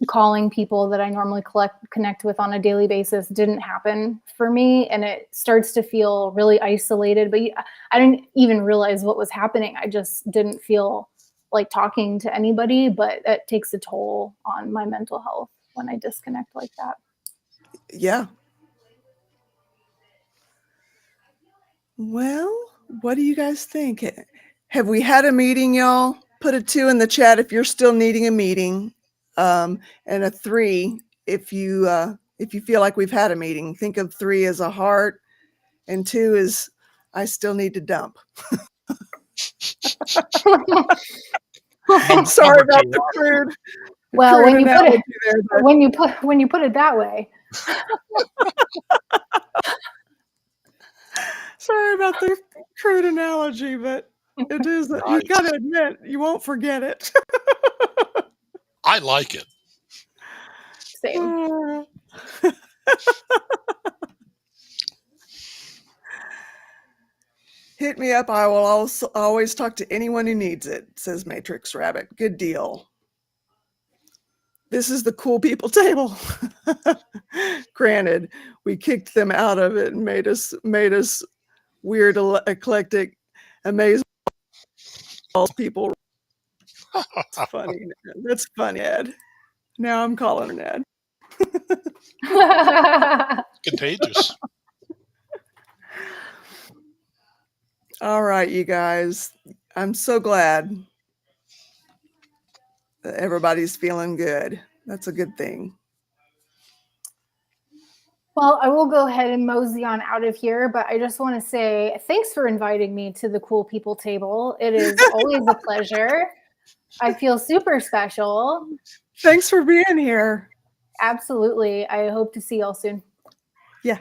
calling people that I normally connect with on a daily basis didn't happen for me. And it starts to feel really isolated, but I didn't even realize what was happening. I just didn't feel like talking to anybody, but it takes a toll on my mental health when I disconnect like that. Yeah. Well, what do you guys think? Have we had a meeting, y'all? Put a 2 in the chat if you're still needing a meeting, and a 3 if you feel like we've had a meeting. Think of 3 as a heart, and 2 is I still need to dump. Sorry about the crude. Well, when you put it that way. Sorry about the crude analogy, but it is. Nice. You got to admit, you won't forget it. I like it. Same. Hit me up. I will always talk to anyone who needs it, says Matrix Rabbit. Good deal. This is the cool people table. Granted, we kicked them out of it and made us weird, eclectic, amazing people. It's funny. That's funny, Ed. Now I'm calling her Ed. Contagious. All right, you guys. I'm so glad that everybody's feeling good. That's a good thing. Well, I will go ahead and mosey on out of here, but I just want to say thanks for inviting me to the Cool People Table. It is always a pleasure. I feel super special. Thanks for being here. Absolutely. I hope to see y'all soon. Yeah.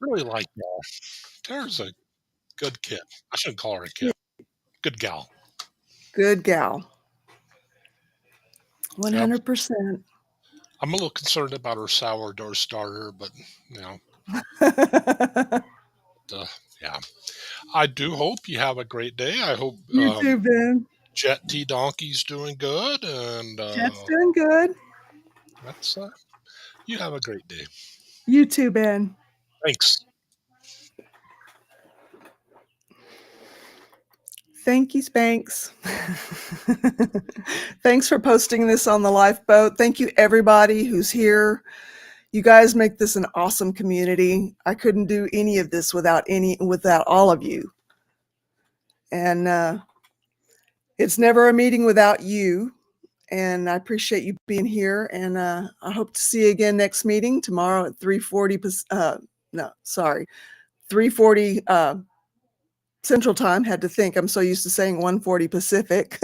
Really like that. Tara's a good kid. I shouldn't call her a kid. Good gal. Good gal. 100%. Yep. I'm a little concerned about her sourdough starter, but yeah. I do hope you have a great day. I hope you too, Ben. Jet T Donkey's doing good, and Jet's doing good. That's you have a great day. You too, Ben. Thanks. Thank you, Spanx. Thanks for posting this on the lifeboat. Thank you, everybody who's here. You guys make this an awesome community. I couldn't do any of this without all of you. And it's never a meeting without you. And I appreciate you being here. And I hope to see you again next meeting tomorrow at 3:40 Central Time. Had to think. I'm so used to saying 1:40 Pacific.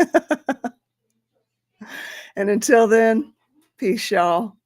And until then, peace, y'all.